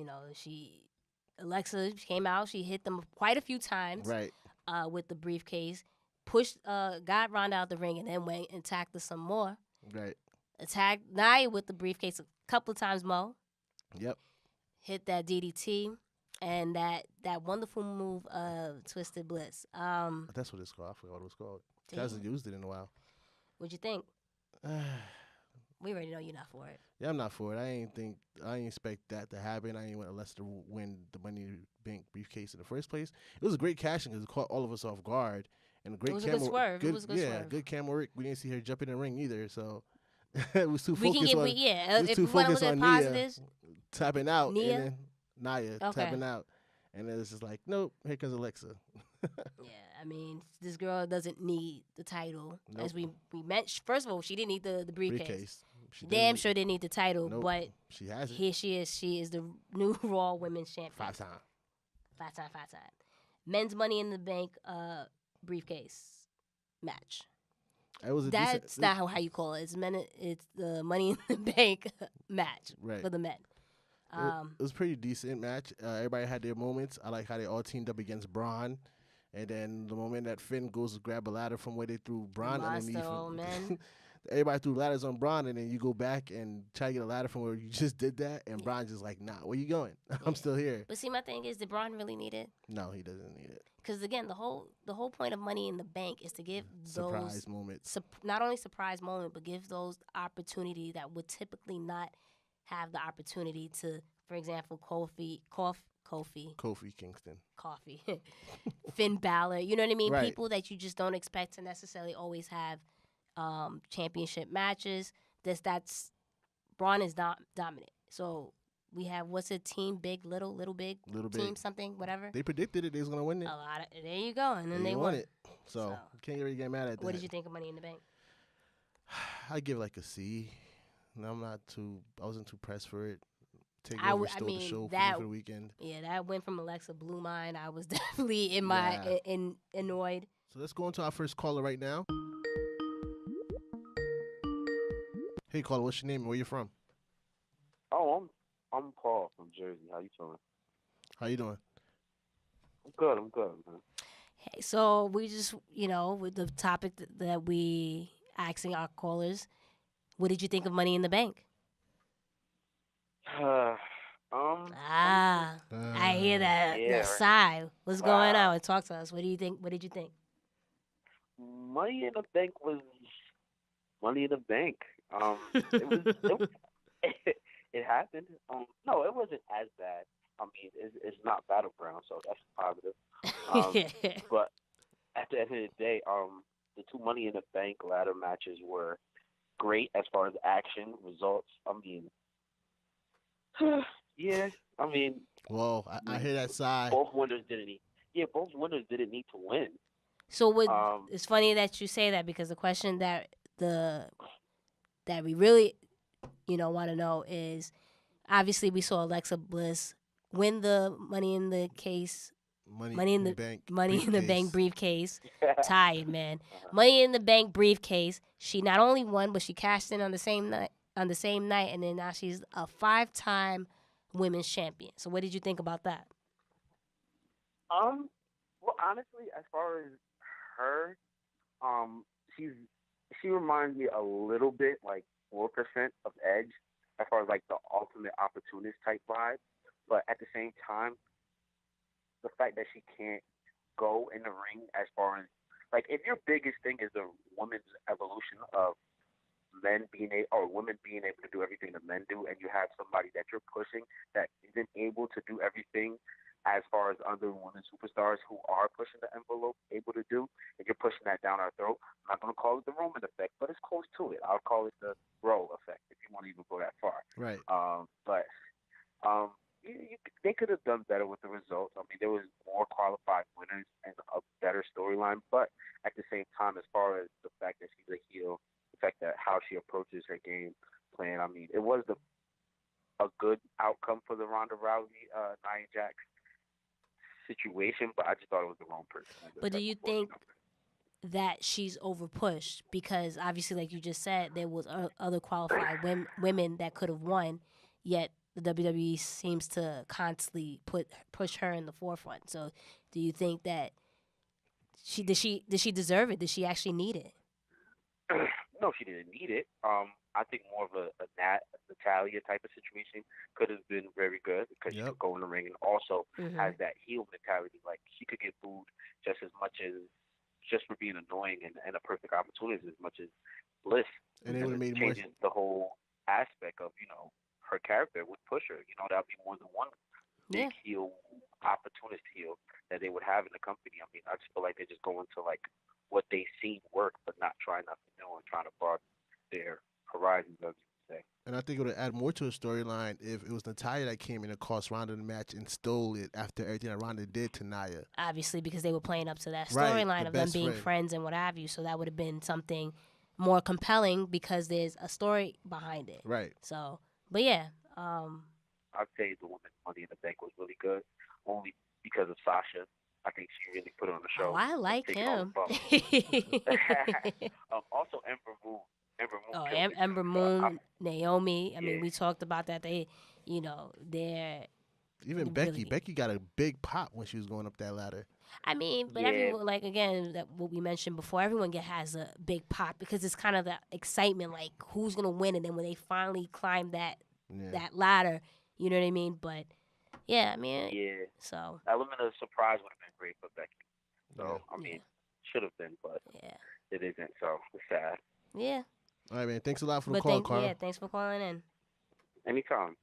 Alexa came out. She hit them quite a few times. Right. With the briefcase. Got Ronda out the ring and then went and attacked her some more. Right. Attacked Nia with the briefcase a couple of times more. Yep. Hit that DDT and that wonderful move of Twisted Bliss. That's what it's called. I forgot what it was called. She hasn't used it in a while. What'd you think? We already know you're not for it. Yeah, I'm not for it. I ain't expect that to happen. I ain't want Leicester to win the Money in the Bank briefcase in the first place. It was a great cashing because it caught all of us off guard. And it was a good swerve. It was a good swerve. Good camera work. We didn't see her jump in the ring either, so it was too focused on. If we want to look at positives, tapping out, and then Nia tapping out, and then it's just like, nope, here comes Alexa. I mean, this girl doesn't need the title. Nope. As we mentioned, first of all, she didn't need the briefcase. She damn sure didn't need the title, but she has it. Here she is. She is the new Raw Women's Champion. Five time. Men's Money in the Bank briefcase match. That's not how you call it. It's the Money in the Bank match for the men. It was a pretty decent match. Everybody had their moments. I like how they all teamed up against Braun. And then the moment that Finn goes to grab a ladder from where they threw Braun underneath. Everybody threw ladders on Braun, and then you go back and try to get a ladder from where you just did that, and Braun's just like, nah, where you going? I'm still here. But see, my thing is, did Braun really need it? No, he doesn't need it. Because, again, the whole point of Money in the Bank is to give surprise moments. Not only surprise moment, but give those opportunity that would typically not have the opportunity to, for example, Kofi Kingston. Finn Balor. You know what I mean? Right. People that you just don't expect to necessarily always have championship matches. Braun is not dominant. So we have, what's it, Team Big, Little Big, Little Team Big. something, whatever. They predicted it. They was gonna win it. A lot of, there you go, and then They they won won. it. So you can't really get mad at that. What did you think of Money in the Bank? I give it like a C. And I wasn't too pressed for it. I Stole mean, the show that, for the weekend. Yeah, that went from Alexa blew mine. I was definitely annoyed. So let's go into our first caller right now. Hey, caller, what's your name and where you from? Oh, I'm Paul from Jersey. How you feeling? How you doing? I'm good, man. Hey, so we just, with the topic that we asking our callers, what did you think of Money in the Bank? I hear that sigh. What's going on? Talk to us. What do you think? What did you think? Money in the Bank was Money in the Bank. It happened. No, it wasn't as bad. I mean, it's not Battleground, so that's positive. But at the end of the day, the two Money in the Bank ladder matches were great as far as action results. I mean, yeah. I mean, well, I hear that sigh. Both winners didn't need to win. So it's funny that you say that, because the question that we really want to know is, obviously we saw Alexa Bliss win the Money in the Bank briefcase. Tired, man. Money in the Bank briefcase. She not only won, but she cashed in on the same night, and then now she's a 5-time women's champion. So what did you think about that? Well, honestly, as far as her, she reminds me a little bit like 4% of Edge, as far as like the ultimate opportunist type vibe. But at the same time, the fact that she can't go in the ring, as far as like, if your biggest thing is the women's evolution of women being able to do everything that men do, and you have somebody that you're pushing that isn't able to do everything as far as other women superstars who are pushing the envelope able to do, and you're pushing that down our throat. I'm not going to call it the Roman effect, but it's close to it. I'll call it the Bro effect, if you want to even go that far. Right. They could have done better with the results. I mean, there was more qualified winners and a better storyline, but at the same time, as far as the fact that she's a heel, the fact that how she approaches her game plan, I mean, it was a good outcome for the Ronda Rousey, Nia Jax situation, but I just thought it was the wrong person. But do you think that she's overpushed? Because obviously, like you just said, there was other qualified women that could have won, yet the WWE seems to constantly push her in the forefront. So do you think that did she deserve it? Did she actually need it? No, she didn't need it. I think more of a Natalia type of situation could have been very good, because she could go in the ring and also has that heel mentality. Like, she could get booed just as much as just for being annoying and a perfect opportunity, as much as Bliss. And it would have made changes the whole aspect of her character would push her. That would be more than one big heel, opportunist heel that they would have in the company. I mean, I just feel like they're just going to like what they see work, but not trying nothing new and trying to broaden their horizons, as you would say. And I think it would add more to the storyline if it was Natalya that came in and cost Ronda the match and stole it after everything that Ronda did to Nia. Obviously, because they were playing up to that storyline of them being friends and what have you. So that would have been something more compelling, because there's a story behind it. Right. So, but yeah. I'd say the Women's Money in the Bank was really good, only because of Sasha. I think she really put on the show. Oh, I like him. Also, Ember Moon. Ember Moon, Naomi. I mean, we talked about that. They're even Becky. Becky got a big pop when she was going up that ladder. I mean, but everyone, like, again, that what we mentioned before, everyone has a big pop, because it's kind of the excitement, like who's gonna win, and then when they finally climb that ladder, you know what I mean? But yeah, I mean, so element of surprise would have been great for Becky. So I mean, should have been, but it isn't. So it's sad. Yeah. All right, man. Thanks a lot for the call, Carl. Yeah, thanks for calling in. Anytime.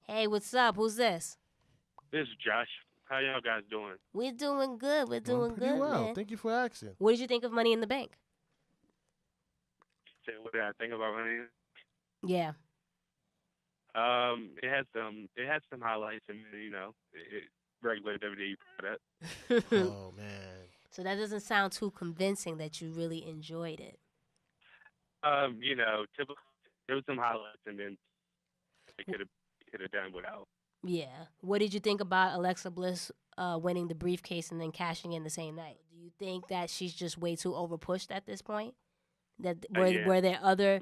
Hey, what's up? Who's this? This is Josh. How y'all guys doing? We're doing good. We're doing pretty good, well. man. Thank you for asking. What did you think of Money in the Bank? say what did I think about Money? Yeah. It had some highlights, and regular WWE product. Oh man. So that doesn't sound too convincing that you really enjoyed it. Typical. There was some highlights, and then they could have done without. Yeah. What did you think about Alexa Bliss winning the briefcase and then cashing in the same night? Do you think that she's just way too overpushed at this point? That were there other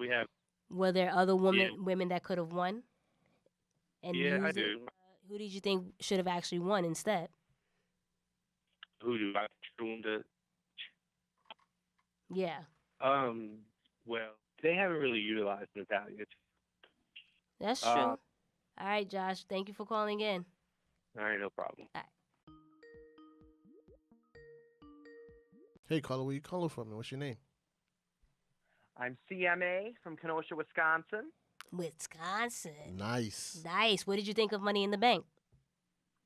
women that could have won? And I do. Who did you think should have actually won instead? Who do I assume to? Yeah. Well, they haven't really utilized Natalia. That's true. All right, Josh. Thank you for calling in. All right, no problem. All right. Hey, caller, where you calling from? And what's your name? I'm CMA from Kenosha, Wisconsin. Wisconsin. Nice. Nice. What did you think of Money in the Bank?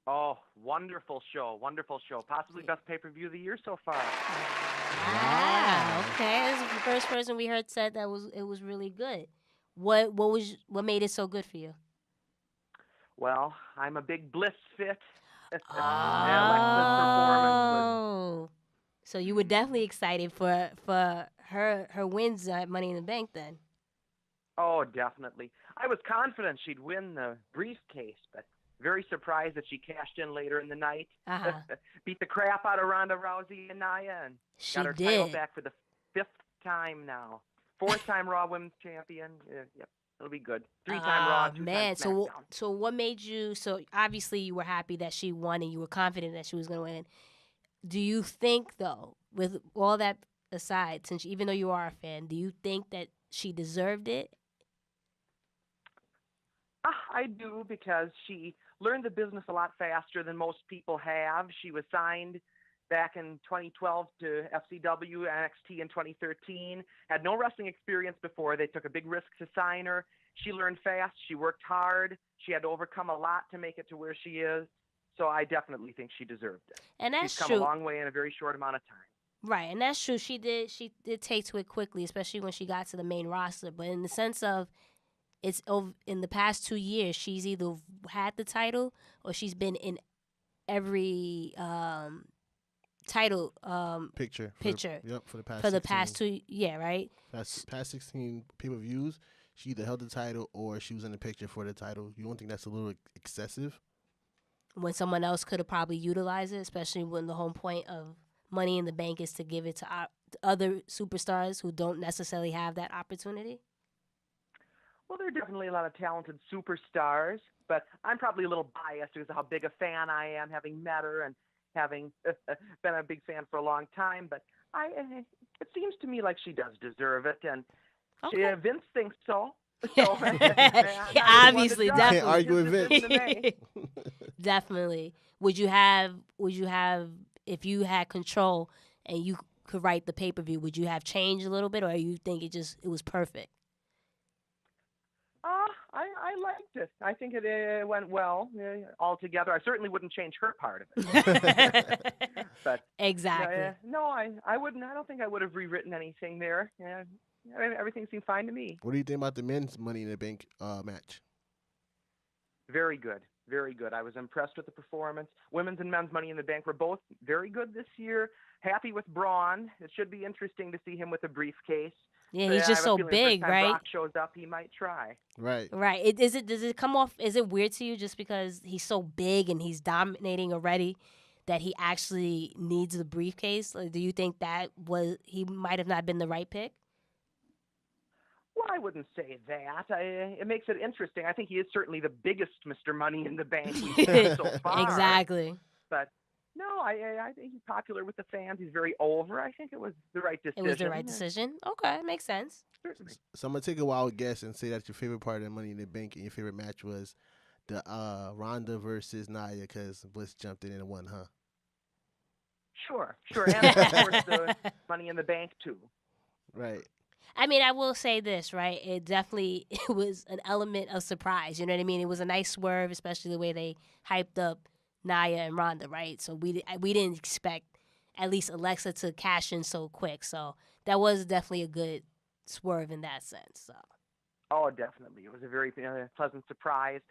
Oh, wonderful show. Wonderful show. Possibly best pay-per-view of the year so far. Wow. Okay. This is the first person we heard said that it was really good. What made it so good for you? Well, I'm a big Bliss fit. Alexa's performance was... So you were definitely excited for her wins at Money in the Bank then. Oh, definitely. I was confident she'd win the briefcase, but very surprised that she cashed in later in the night. Beat the crap out of Ronda Rousey and Nia, and got her title back for the 5th time now. 4th time Raw Women's Champion. Yep, it'll be good. 3-time Raw, 2-time SmackDown. So what made you? So obviously you were happy that she won, and you were confident that she was going to win. Do you think, though, with all that aside, since even though you are a fan, do you think that she deserved it? I do, because she learned the business a lot faster than most people have. She was signed back in 2012 to FCW, NXT in 2013. Had no wrestling experience before. They took a big risk to sign her. She learned fast. She worked hard. She had to overcome a lot to make it to where she is. So I definitely think she deserved it. And that's She's come a long way in a very short amount of time. Right, and that's true. She did take to it quickly, especially when she got to the main roster. But in the sense of, it's over, in the past 2 years, she's either had the title or she's been in every title picture. For the past 2, yeah, right. Past 16 pay-per-views, she either held the title or she was in the picture for the title. You don't think that's a little excessive? When someone else could have probably utilized it, especially when the whole point of Money in the Bank is to give it to other superstars who don't necessarily have that opportunity? Well, there are definitely a lot of talented superstars, but I'm probably a little biased because of how big a fan I am, having met her and having been a big fan for a long time. But it seems to me like she does deserve it, and Vince thinks so. Obviously, definitely. Can't argue with Vince. Definitely. Would you have, if you had control and you could write the pay-per-view, would you have changed a little bit, or you think it was perfect? I liked it. I think it went well altogether. I certainly wouldn't change her part of it. But exactly. No, I wouldn't. I don't think I would have rewritten anything there. Yeah, everything seemed fine to me. What do you think about the men's Money in the Bank match? Very good. Very good. I was impressed with the performance. Women's and men's Money in the Bank were both very good this year. Happy with Braun. It should be interesting to see him with a briefcase. Yeah, he's just so big, right? Brock shows up, he might try. Right. Right. Does it come off? Is it weird to you just because he's so big and he's dominating already that he actually needs the briefcase? Like, do you think he might have not been the right pick? Well, I wouldn't say that. It makes it interesting. I think he is certainly the biggest Mr. Money in the Bank we've seen so far. Exactly. But no, I think he's popular with the fans. He's very over. I think it was the right decision. It was the right decision? Okay, makes sense. Certainly. So I'm going to take a wild guess and say that your favorite part of the Money in the Bank and your favorite match was the Ronda versus Nia, because Bliss jumped in and won, huh? Sure. And, of course, the Money in the Bank, too. Right. I mean, I will say this, right? It was an element of surprise. You know what I mean? It was a nice swerve, especially the way they hyped up Nia and Ronda, right? So we didn't expect at least Alexa to cash in so quick. So that was definitely a good swerve in that sense. So. Oh, definitely. It was a very pleasant surprise.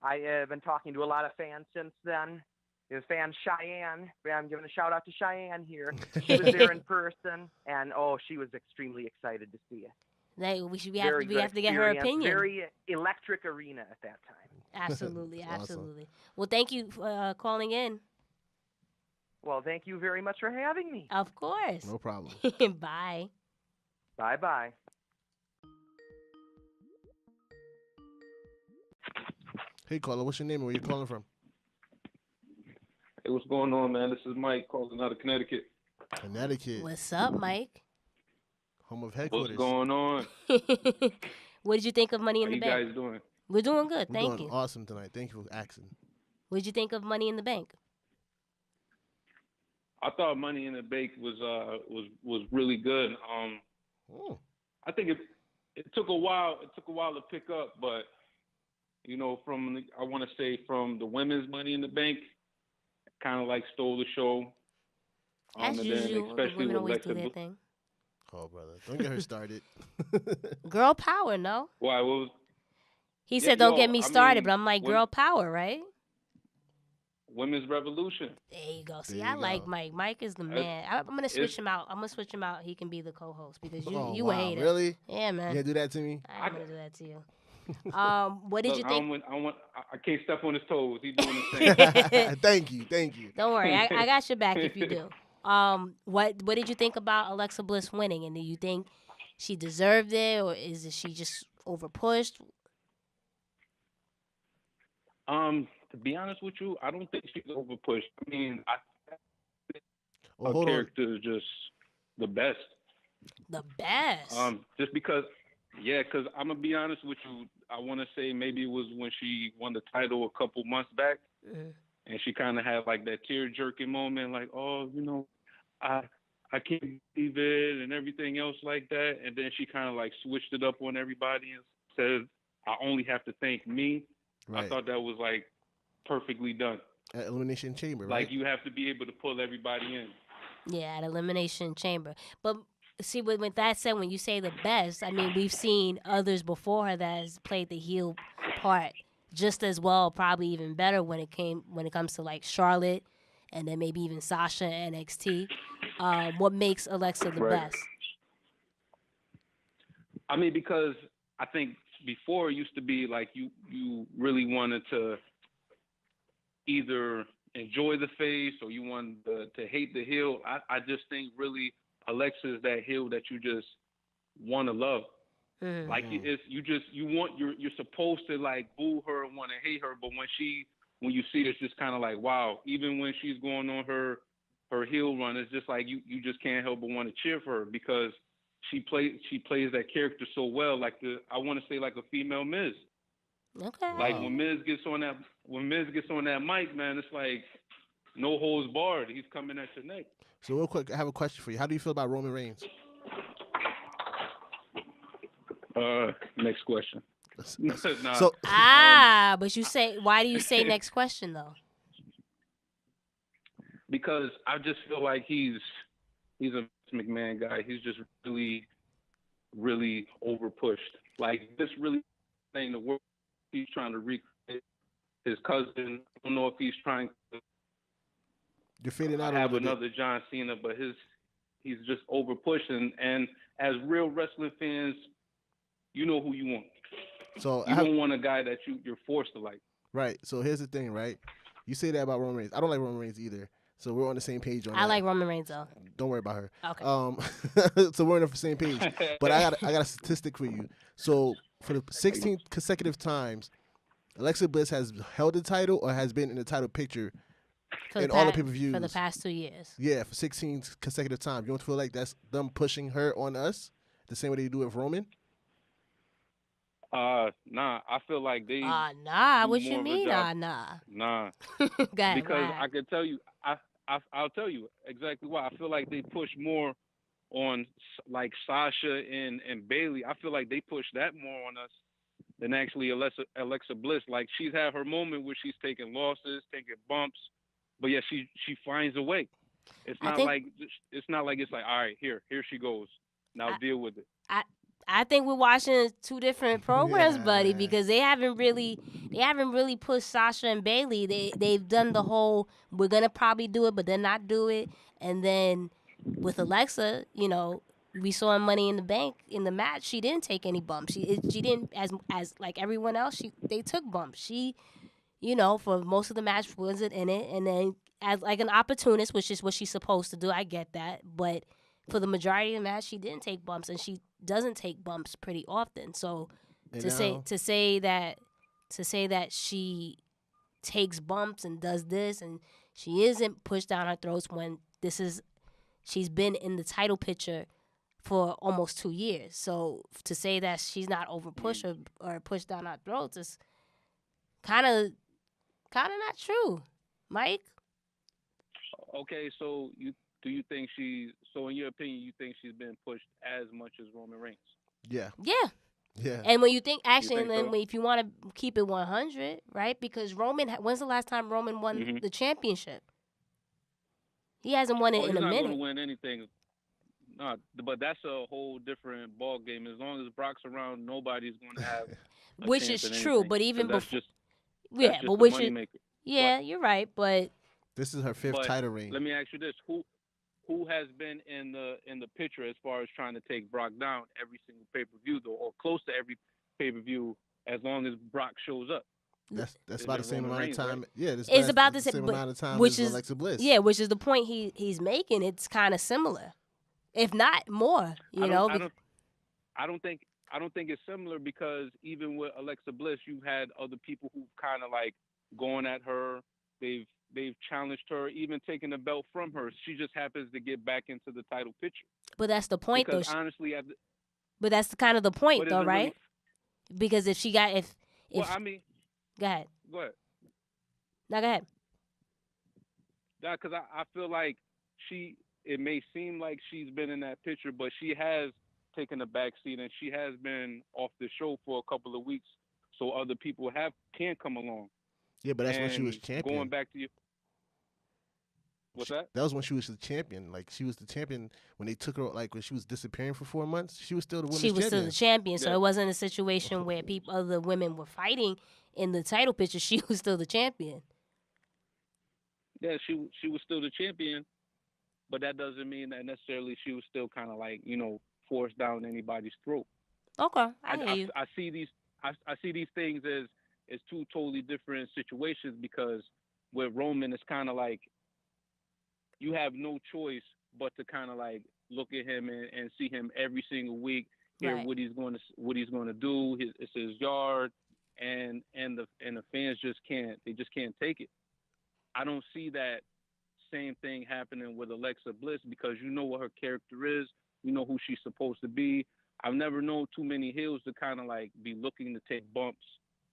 I have been talking to a lot of fans since then. There's fan Cheyenne. I'm giving a shout out to Cheyenne here. She was there in person, and she was extremely excited to see it. We have to get her opinion. Very electric arena at that time. Absolutely, absolutely. Awesome. Well, thank you for calling in. Well, thank you very much for having me. Of course. No problem. Bye. Bye-bye. Hey, caller, what's your name and where you calling from? Hey, what's going on, man? This is Mike calling out of Connecticut. Connecticut. What's up, Mike? Home of headquarters. What's going on? What did you think of Money in How the you Bank? guys doing? We're doing good, We're thank doing you. awesome tonight. Thank you for asking. What did you think of Money in the Bank? I thought Money in the Bank was really good. I think it took a while. It took a while to pick up, but I want to say from the women's Money in the Bank, kind of like stole the show. As usual, the women always do their Bliss. thing. Oh, brother, don't get her started. Girl power, no? Why? What was? He said, "Don't get me started," but I'm like, girl power, right? Women's revolution. There you go. See, I like Mike. Mike is the man. I'm gonna switch him out. I'm gonna switch him out. He can be the co-host because you wow, a hater. Really? Yeah, man. You gonna do that to me? I'm gonna do that to you. What did you think? I can't step on his toes. He's doing the same. Thank you. Don't worry, I got your back if you do. What did you think about Alexa Bliss winning? And do you think she deserved it, or is she just over pushed? To be honest with you, I don't think she's over pushed. I mean, her hold character is just the best. The best. Just because I'm gonna be honest with you. I want to say maybe it was when she won the title a couple months back, and she kind of had like that tear-jerking moment, like, I can't believe it, and everything else like that. And then she kind of like switched it up on everybody and said, I only have to thank me. Right. I thought that was like perfectly done. At Elimination Chamber, right? Like you have to be able to pull everybody in. Yeah, at Elimination Chamber. But see, with that said, when you say the best, I mean, we've seen others before her that has played the heel part just as well, probably even better when it comes to like Charlotte and then maybe even Sasha and NXT. What makes Alexa the best? I mean, because I think before it used to be like you really wanted to either enjoy the face or you wanted to hate the heel. I just think really Alexa is that heel that you just want to love. Mm-hmm. Like you're supposed to like boo her and want to hate her, but when you see it, it's just kind of like, wow. Even when she's going on her heel run, it's just like you just can't help but want to cheer for her because she plays that character so well. Like I want to say like a female Miz. Okay. Like when Miz gets on that mic, man, it's like no holds barred. He's coming at your neck. So real quick, I have a question for you. How do you feel about Roman Reigns? Next question. Nah. But why do you say next question though? Because I just feel like he's a McMahon guy. He's just really, really over pushed. Like this really thing the work he's trying to recreate his cousin. I don't know if he's trying to You're fading out have another John Cena, but he's just over pushing. And as real wrestling fans, you know who you want. So you don't want a guy that you're forced to like. Right. So here's the thing, right? You say that about Roman Reigns. I don't like Roman Reigns either. So we're on the same page on that. I like Roman Reigns though. Don't worry about her. Okay. So we're on the same page. But I got a statistic for you. So for the 16 consecutive times, Alexa Bliss has held the title or has been in the title picture in all the pay-per-views for the past 2 years. Yeah, for 16 consecutive times. You don't feel like that's them pushing her on us the same way they do with Roman? Nah. I feel like they. Nah. What you mean? Nah. Nah. Because I could tell you, I'll tell you exactly why. I feel like they push more on like Sasha and Bailey. I feel like they push that more on us than actually Alexa Bliss. Like she's had her moment where she's taking losses, taking bumps, but yeah, she finds a way. It's not like it's like all right, here she goes. Now deal with it. I think we're watching two different programs, buddy, because they haven't really pushed Sasha and Bailey. They've done the whole we're gonna probably do it, but then not do it. And then with Alexa, we saw in Money in the Bank in the match, she didn't take any bumps. She didn't as like everyone else. They took bumps. She, for most of the match wasn't in it, and then as like an opportunist, which is what she's supposed to do. I get that, but for the majority of the match, she didn't take bumps, and she doesn't take bumps pretty often. So to say that she takes bumps and does this, and she isn't pushed down our throats when she's been in the title picture for almost 2 years. So to say that she's not over pushed or pushed down our throats is kind of not true, Mike. Okay, so do you think so in your opinion, you think she's been pushed as much as Roman Reigns? Yeah. Yeah. And when you think, actually, and then if you want to keep it 100, right? Because when's the last time Roman won the championship? He hasn't won it in a minute. He's not going to win anything. No, but that's a whole different ball game. As long as Brock's around, nobody's going to have a which chance is at true, anything. but even before, that's but a which moneymaker. you're right, but this is her 5th title reign. Let me ask you this: who has been in the picture as far as trying to take Brock down every single pay-per-view, though, or close to every pay-per-view, as long as Brock shows up? That's about the same amount of time. Right? Yeah, it's about the same amount of time which as is Alexa Bliss. Yeah, which is the point he's making. It's kind of similar, if not more. I don't think it's similar because even with Alexa Bliss, you've had other people who kind of like going at her. They've challenged her, even taking the belt from her. She just happens to get back into the title picture. But that's the point, because though. Honestly, but that's kind of the point, though, right? Really... Because if she got well, I mean, go ahead. Go ahead. No, go ahead. Yeah, because I feel like it may seem like she's been in that picture, but she has taken a back seat and she has been off the show for a couple of weeks, so other people can come along. Yeah, but that's when she was champion. Going back to you. What's that? That was when she was the champion. Like, she was the champion when they took her, like, when she was disappearing for 4 months. She was still the women's champion. She was still the champion, so it wasn't a situation where other women were fighting in the title picture. She was still the champion. Yeah, she was still the champion, but that doesn't mean that necessarily she was still kind of like, forced down anybody's throat. Okay, I hear you. I see these things as two totally different situations because with Roman, it's kind of like you have no choice but to kind of like look at him and see him every single week, hear what he's going to do. It's his yard, and the fans just can't take it. I don't see that same thing happening with Alexa Bliss because you know what her character is, you know who she's supposed to be. I've never known too many heels to kind of like be looking to take bumps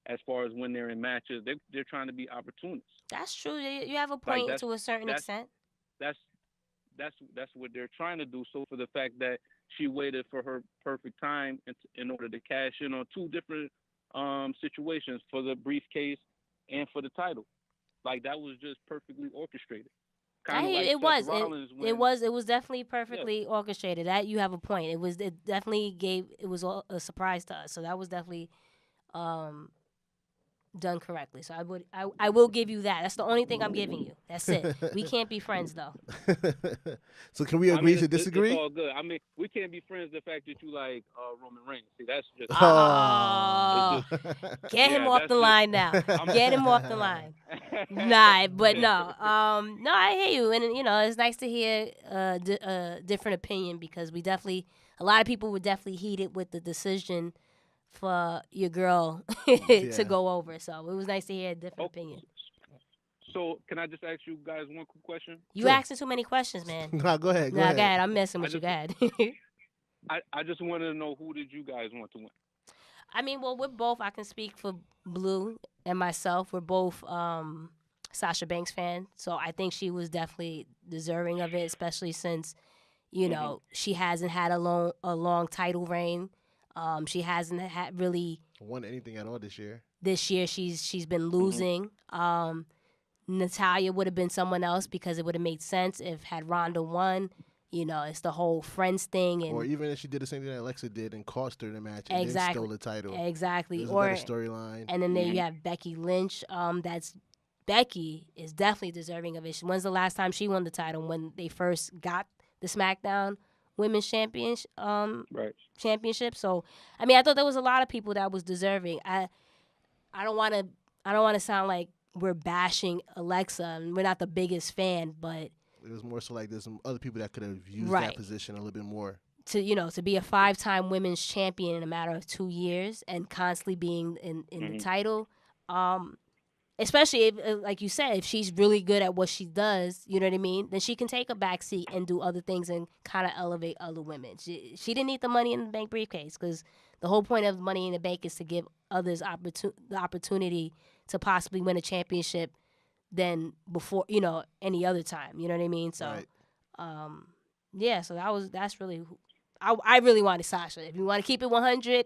as far as when they're in matches. They're trying to be opportunists. That's true. You have a point to a certain extent. That's what they're trying to do. So for the fact that she waited for her perfect time in order to cash in on two different situations, for the briefcase and for the title, like that was just perfectly orchestrated. It was definitely perfectly orchestrated. That you have a point. It was a surprise to us. So that was definitely done correctly. So I will give you that. That's the only thing I'm giving you. That's it. We can't be friends though. So can we agree to disagree? It's all good. I mean, we can't be friends. The fact that you like Roman Reigns. See, that's just. Get him off the line now. Get him off the line. Nah, but no. No, I hear you, and it's nice to hear a different opinion because a lot of people were definitely heated with the decision for your girl to go over. So it was nice to hear a different opinion. So can I just ask you guys one quick question? You asking too many questions, man. No, go ahead. Go ahead. I'm messing with you. Go ahead. I just wanted to know, who did you guys want to win? I mean, well, we're both. I can speak for Blue and myself. We're both Sasha Banks fans, so I think she was definitely deserving of it, especially since she hasn't had a long title reign. She hasn't really won anything at all this year. This year, she's been losing. Natalya would have been someone else because it would have made sense had Ronda won. You know, it's the whole friends thing, and or even if she did the same thing that Alexa did and cost her the match and then exactly, stole the title. exactly, It was or a better storyline. and then there you have Becky Lynch. Becky is definitely deserving of it. When's the last time she won the title? When they first got the SmackDown Women's Championship. So, I mean, I thought there was a lot of people that was deserving. I don't want to sound like we're bashing Alexa, and we're not the biggest fan, but it was more so like there's some other people that could have used right. that position a little bit more. To be a 5-time women's champion in a matter of 2 years and constantly being in the title, especially if, like you said, if she's really good at what she does, you know what I mean, then she can take a back seat and do other things and kind of elevate other women. She didn't need the Money in the Bank briefcase because the whole point of Money in the Bank is to give others the opportunity to possibly win a championship than before, any other time. You know what I mean? So, right. Yeah, so that's really, I really wanted Sasha. If you want to keep it 100.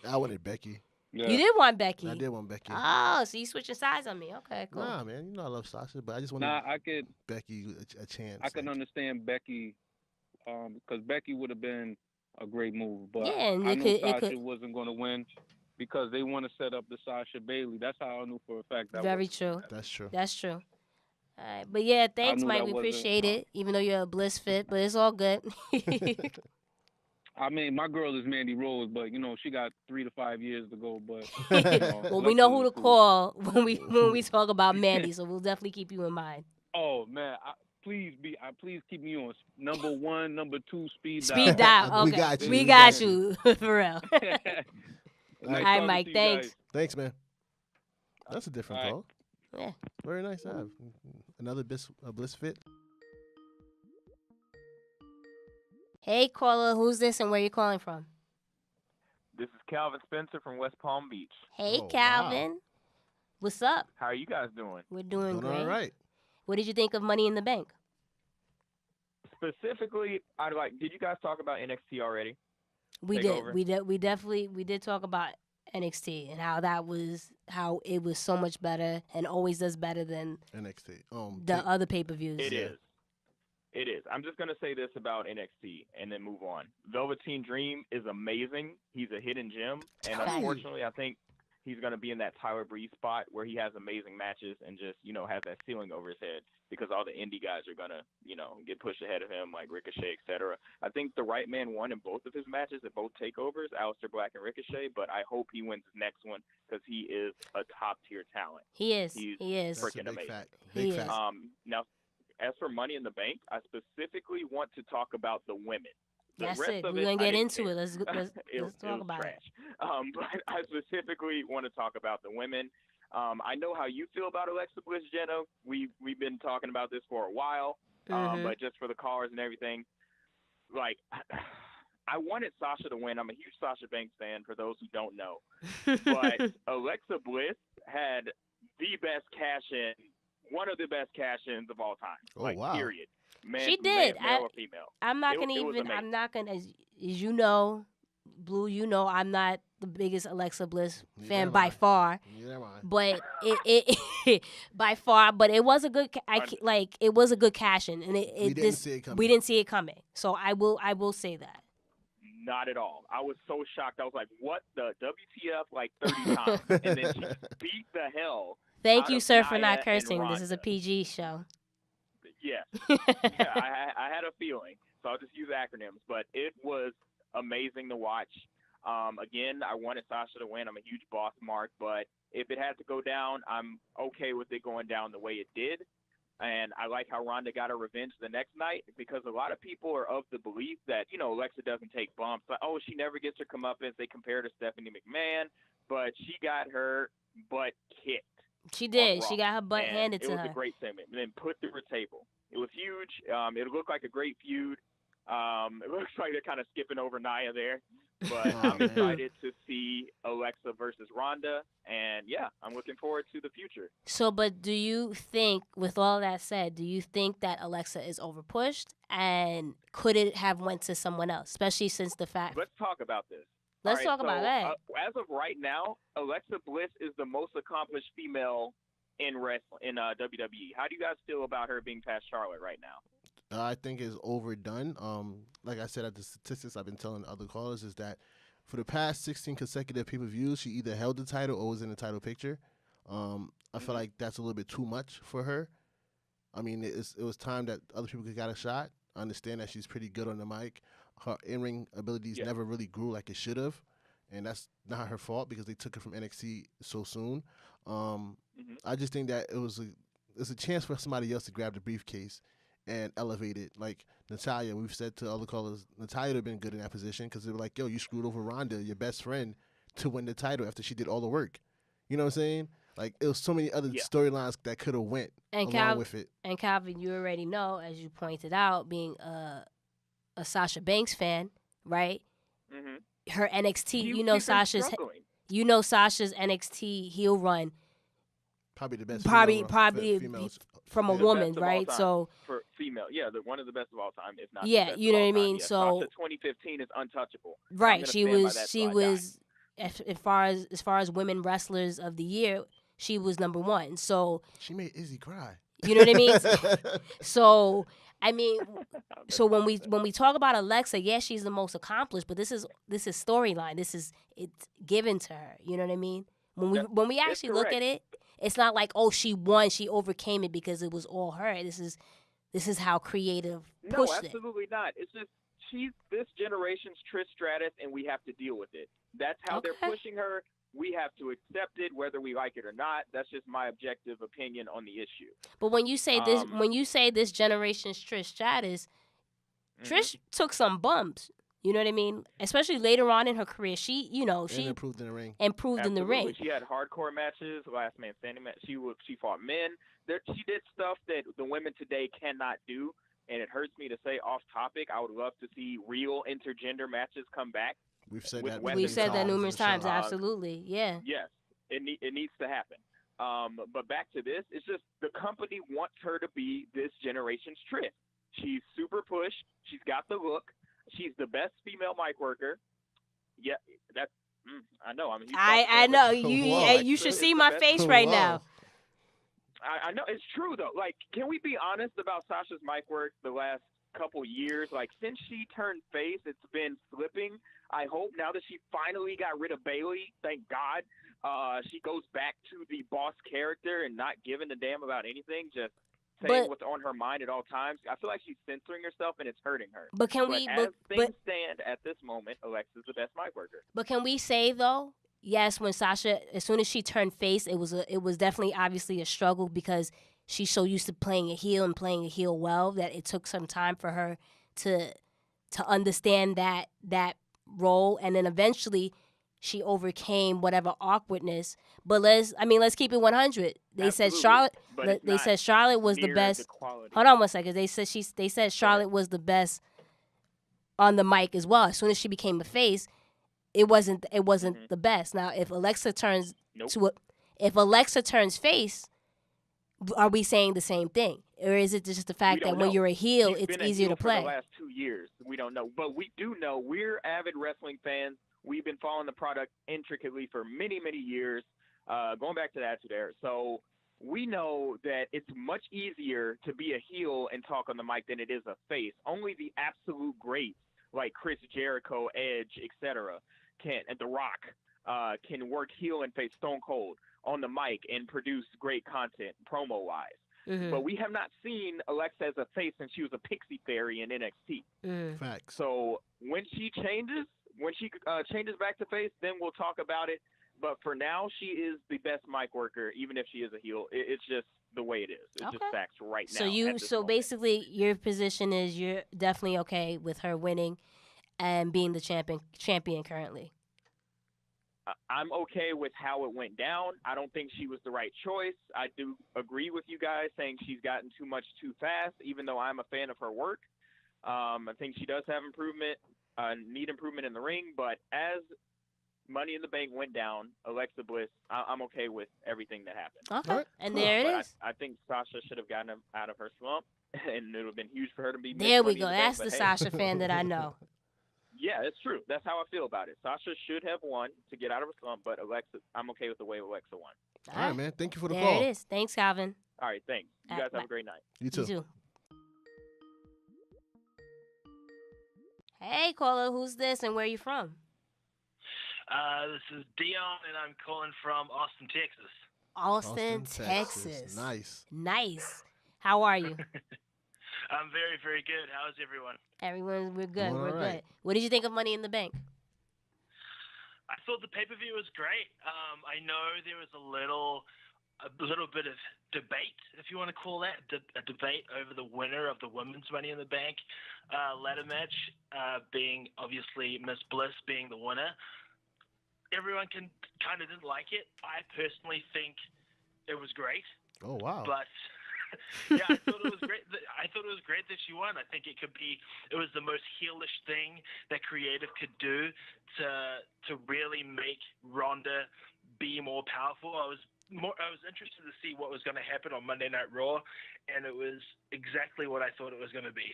I wanted Becky. Yeah. You did want Becky. I did want Becky. Oh, so you switching sides on me. Okay, cool. Nah, man, I love Sasha, but I just wanted Becky a chance. I can understand Becky, because Becky would have been a great move, but yeah, and I knew Sasha wasn't going to win because they want to set up the Sasha Bailey. That's how I knew for a fact that Very true. That's true. That's true. All right, but yeah, thanks, Mike. We appreciate it, even though you're a Bliss fit, but it's all good. I mean, my girl is Mandy Rose, but she got 3 to 5 years to go. But well, we know who to call when we talk about Mandy, so we'll definitely keep you in mind. Oh man, please keep me on number 1, number 2 speed dial. Speed dial. Okay, we got you for real. All right, Mike. Thanks. Thanks, man. That's a different call. Yeah. Very nice to have. Another Bliss fit. Hey, caller, who's this and where you calling from? This is Calvin Spencer from West Palm Beach. Hey, Calvin. Wow. What's up? How are you guys doing? We're doing great. All right. What did you think of Money in the Bank? Specifically, did you guys talk about NXT already? We did. We did talk about NXT and how it was so much better and always does better than NXT. The other pay-per-views. It is. I'm just going to say this about NXT and then move on. Velveteen Dream is amazing. He's a hidden gem. And unfortunately, I think he's going to be in that Tyler Breeze spot where he has amazing matches and just, has that ceiling over his head because all the indie guys are going to, get pushed ahead of him like Ricochet, et cetera. I think the right man won in both of his matches at both takeovers, Aleister Black and Ricochet, but I hope he wins his next one because he is a top-tier talent. He is. He's freaking amazing. Big fact. Now, as for Money in the Bank, I specifically want to talk about the women. That's it. We're going to get into it. Let's talk about it. But I specifically want to talk about the women. I know how you feel about Alexa Bliss, Jenna. We've been talking about this for a while. But just for the callers and everything, I wanted Sasha to win. I'm a huge Sasha Banks fan, for those who don't know. But Alexa Bliss had the best cash-in, one of the best cash-ins of all time. Wow. Period. Man, she did. Male or female. I'm not gonna, as you know, Blue, I'm not the biggest Alexa Bliss fan by far. But it by far, but it was a good it was a good cash-in, and we didn't see it coming. So I will say that. Not at all. I was so shocked. I was like, what the WTF 30 times. And then she beat the hell. Thank you, sir, for Nia not cursing. This is a PG show. Yes. I had a feeling. So I'll just use acronyms. But it was amazing to watch. Again, I wanted Sasha to win. I'm a huge boss mark. But if it had to go down, I'm okay with it going down the way it did. And I like how Ronda got her revenge the next night because a lot of people are of the belief that, Alexa doesn't take bumps. Like, she never gets her comeuppance. They compare her to Stephanie McMahon. But she got her butt kicked. She did. She got her butt handed to her. It was a great segment. And then put through a table. It was huge. It looked like a great feud. It looks like they're kind of skipping over Nia there. But I'm excited to see Alexa versus Ronda. And, yeah, I'm looking forward to the future. So, but do you think, with all that said, do you think that Alexa is overpushed? And could it have went to someone else, especially since the fact... Let's talk about this. Let's talk about that. As of right now, Alexa Bliss is the most accomplished female in WWE. How do you guys feel about her being past Charlotte right now? I think is overdone. Like I said at the statistics I've been telling other callers is that for the past 16 consecutive pay-per-views, she either held the title or was in the title picture. I feel like that's a little bit too much for her. I mean, it was time that other people could got a shot. I understand that she's pretty good on the mic. Her in-ring abilities never really grew like it should have, and that's not her fault because they took her from NXT so soon. I just think that it's a chance for somebody else to grab the briefcase and elevate it. Like Natalya, we've said to other callers, Natalya would have been good in that position because they were like, yo, you screwed over Ronda, your best friend, to win the title after she did all the work. You know what I'm saying? Like, it was so many other storylines that could have went along with it. And Calvin, you already know, as you pointed out, being a Sasha Banks fan, right? Mm-hmm. Her NXT, you know Sasha's NXT heel run. Probably the best. Probably females from a woman, right? So for female, one of the best of all time, if not. Yeah, the best you know of all what I mean. Time. So Sasha 2015 is untouchable. Right, she was. As far as women wrestlers of the year, she was number one. So she made Izzy cry. You know what I mean? So I mean, so when we talk about Alexa, yes, she's the most accomplished, but this is storyline. It's given to her. You know what I mean? When we actually look at it, it's not like, oh, she won, she overcame it because it was all her. This is how creative pushed it. No, absolutely not. It's just she's this generation's Trish Stratus, and we have to deal with it. That's how they're pushing her. We have to accept it, whether we like it or not. That's just my objective opinion on the issue. But when you say this generation's Trish Stratus, Trish took some bumps. You know what I mean? Especially later on in her career, she improved in the ring. In the ring. She had hardcore matches, last man standing match. She fought men. She did stuff that the women today cannot do. And it hurts me to say off topic, I would love to see real intergender matches come back. We've said that. We've said that numerous times. Absolutely, yeah. Yes, it needs to happen. But back to this, it's just the company wants her to be this generation's Trish. She's super push. She's got the look. She's the best female mic worker. Yeah, that's. I know. I know you should see my face right now. I know it's true though. Like, can we be honest about Sasha's mic work the last couple years? Like, since she turned face, it's been slipping. I hope now that she finally got rid of Bayley, thank God, she goes back to the boss character and not giving a damn about anything, just saying what's on her mind at all times. I feel like she's censoring herself and it's hurting her. But things stand at this moment, Alexa's the best mic worker. But can we say though? Yes, when Sasha, as soon as she turned face, it was definitely obviously a struggle because she's so used to playing a heel and playing a heel well that it took some time for her to understand that role, and then eventually she overcame whatever awkwardness. But let's keep it 100. They said Charlotte was the best. Hold on one second. They said Charlotte was the best on the mic as well. As soon as she became a face, it wasn't the best. Now, if Alexa turns face, are we saying the same thing, or is it just the fact that when you're a heel, it's easier to play? For the last 2 years, we don't know, but we do know we're avid wrestling fans. We've been following the product intricately for many, many years, going back to the Attitude Era. So we know that it's much easier to be a heel and talk on the mic than it is a face. Only the absolute greats like Chris Jericho, Edge, etc., and The Rock can work heel and face Stone Cold on the mic and produce great content promo-wise. Mm-hmm. But we have not seen Alexa as a face since she was a pixie fairy in NXT. Facts. So when she changes back to face, then we'll talk about it. But for now, she is the best mic worker, even if she is a heel. It's just the way it is. It's just facts right now. So basically, your position is you're definitely okay with her winning and being the champion currently. I'm okay with how it went down. I don't think she was the right choice. I do agree with you guys saying she's gotten too much too fast, even though I'm a fan of her work. I think she does have need improvement in the ring, but as Money in the Bank went down, Alexa Bliss, I'm okay with everything that happened. Okay, and there it is. I think Sasha should have gotten out of her slump, and it would have been huge for her to be. There we go. That's the Sasha fan that I know. Yeah, it's true. That's how I feel about it. Sasha should have won to get out of her slump, but Alexa, I'm okay with the way Alexa won. All right, man. Thank you for the call. call. There it is. Thanks, Calvin. All right, thanks. You guys have a great night. You too. Hey, caller, who's this and where are you from? This is Dion, and I'm calling from Austin, Texas. Austin, Texas. Nice. How are you? I'm very, very good. How's everyone? We're good. Doing We're all right. good. What did you think of Money in the Bank? I thought the pay-per-view was great. I know there was a little bit of debate, if you want to call that, a debate over the winner of the women's Money in the Bank ladder match, being obviously Miss Bliss being the winner. Everyone kind of didn't like it. I personally think it was great. Oh, wow. But yeah, I thought it was great. I thought it was great that she won. I think it was the most heelish thing that creative could do to really make Ronda be more powerful. I was interested to see what was going to happen on Monday Night Raw, and it was exactly what I thought it was going to be.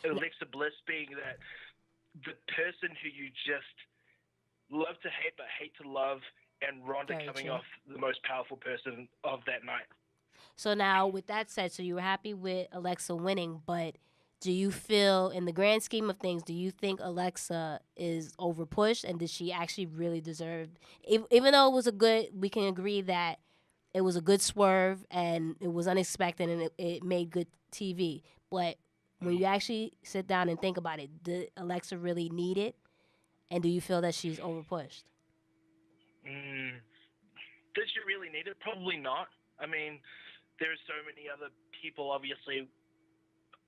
Alexa Bliss being the person who you just love to hate but hate to love, and Ronda coming off the most powerful person of that night. So now, with that said, so you were happy with Alexa winning, but do you feel, in the grand scheme of things, do you think Alexa is overpushed, and did she actually really deserve, even though it was we can agree that it was a good swerve and it was unexpected and it made good TV, but when you actually sit down and think about it, did Alexa really need it, and do you feel that she's overpushed? Did she really need it? Probably not. I mean, there's so many other people, obviously,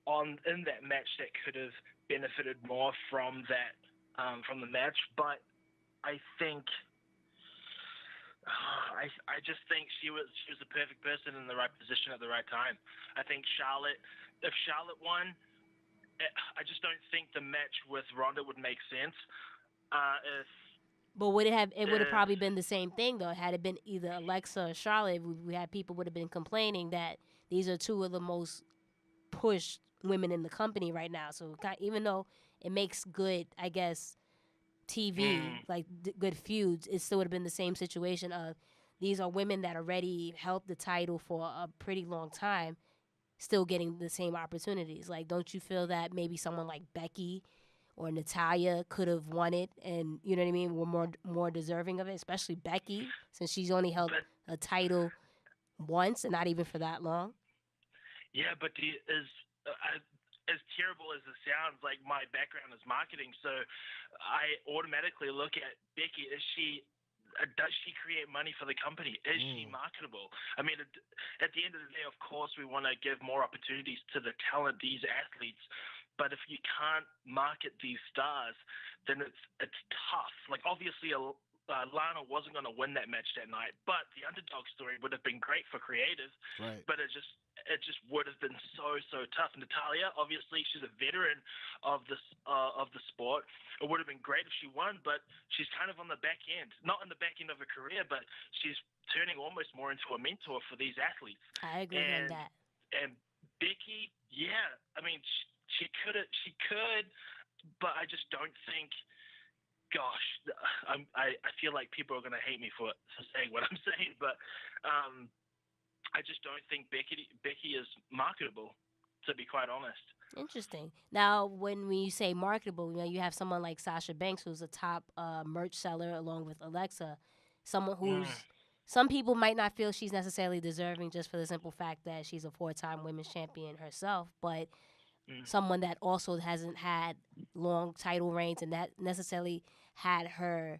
in that match that could have benefited more from that, from the match. But I think, I just think she was the perfect person in the right position at the right time. I think if Charlotte won, I just don't think the match with Ronda would make sense. But would it would have probably been the same thing though. Had it been either Alexa or Charlotte, we had people would have been complaining that these are two of the most pushed women in the company right now. So even though it makes good, I guess, TV, like good feuds, it still would have been the same situation of these are women that already held the title for a pretty long time, still getting the same opportunities. Like, don't you feel that maybe someone like Becky or Natalya could have won it, and you know what I mean, were more deserving of it, especially Becky, since she's only held a title once and not even for that long? Yeah, but as terrible as it sounds, like my background is marketing, so I automatically look at Becky. Does she create money for the company? Is she marketable? I mean, at the end of the day, of course, we want to give more opportunities to the talent, these athletes. But if you can't market these stars, then it's tough. Like, obviously, Lana wasn't going to win that match that night, but the underdog story would have been great for creative. Right. But it just would have been so tough. Natalya, obviously, she's a veteran of the sport. It would have been great if she won, but she's kind of on the back end, not on the back end of her career, but she's turning almost more into a mentor for these athletes. I agree with that. And Becky, yeah, I mean, she could, but I just don't think. Gosh, I feel like people are going to hate me for saying what I'm saying, but I just don't think Becky is marketable, to be quite honest. Interesting. Now, when you say marketable, you have someone like Sasha Banks, who's a top merch seller, along with Alexa, someone who's some people might not feel she's necessarily deserving just for the simple fact that she's a 4-time women's champion herself, but someone that also hasn't had long title reigns and that necessarily had her,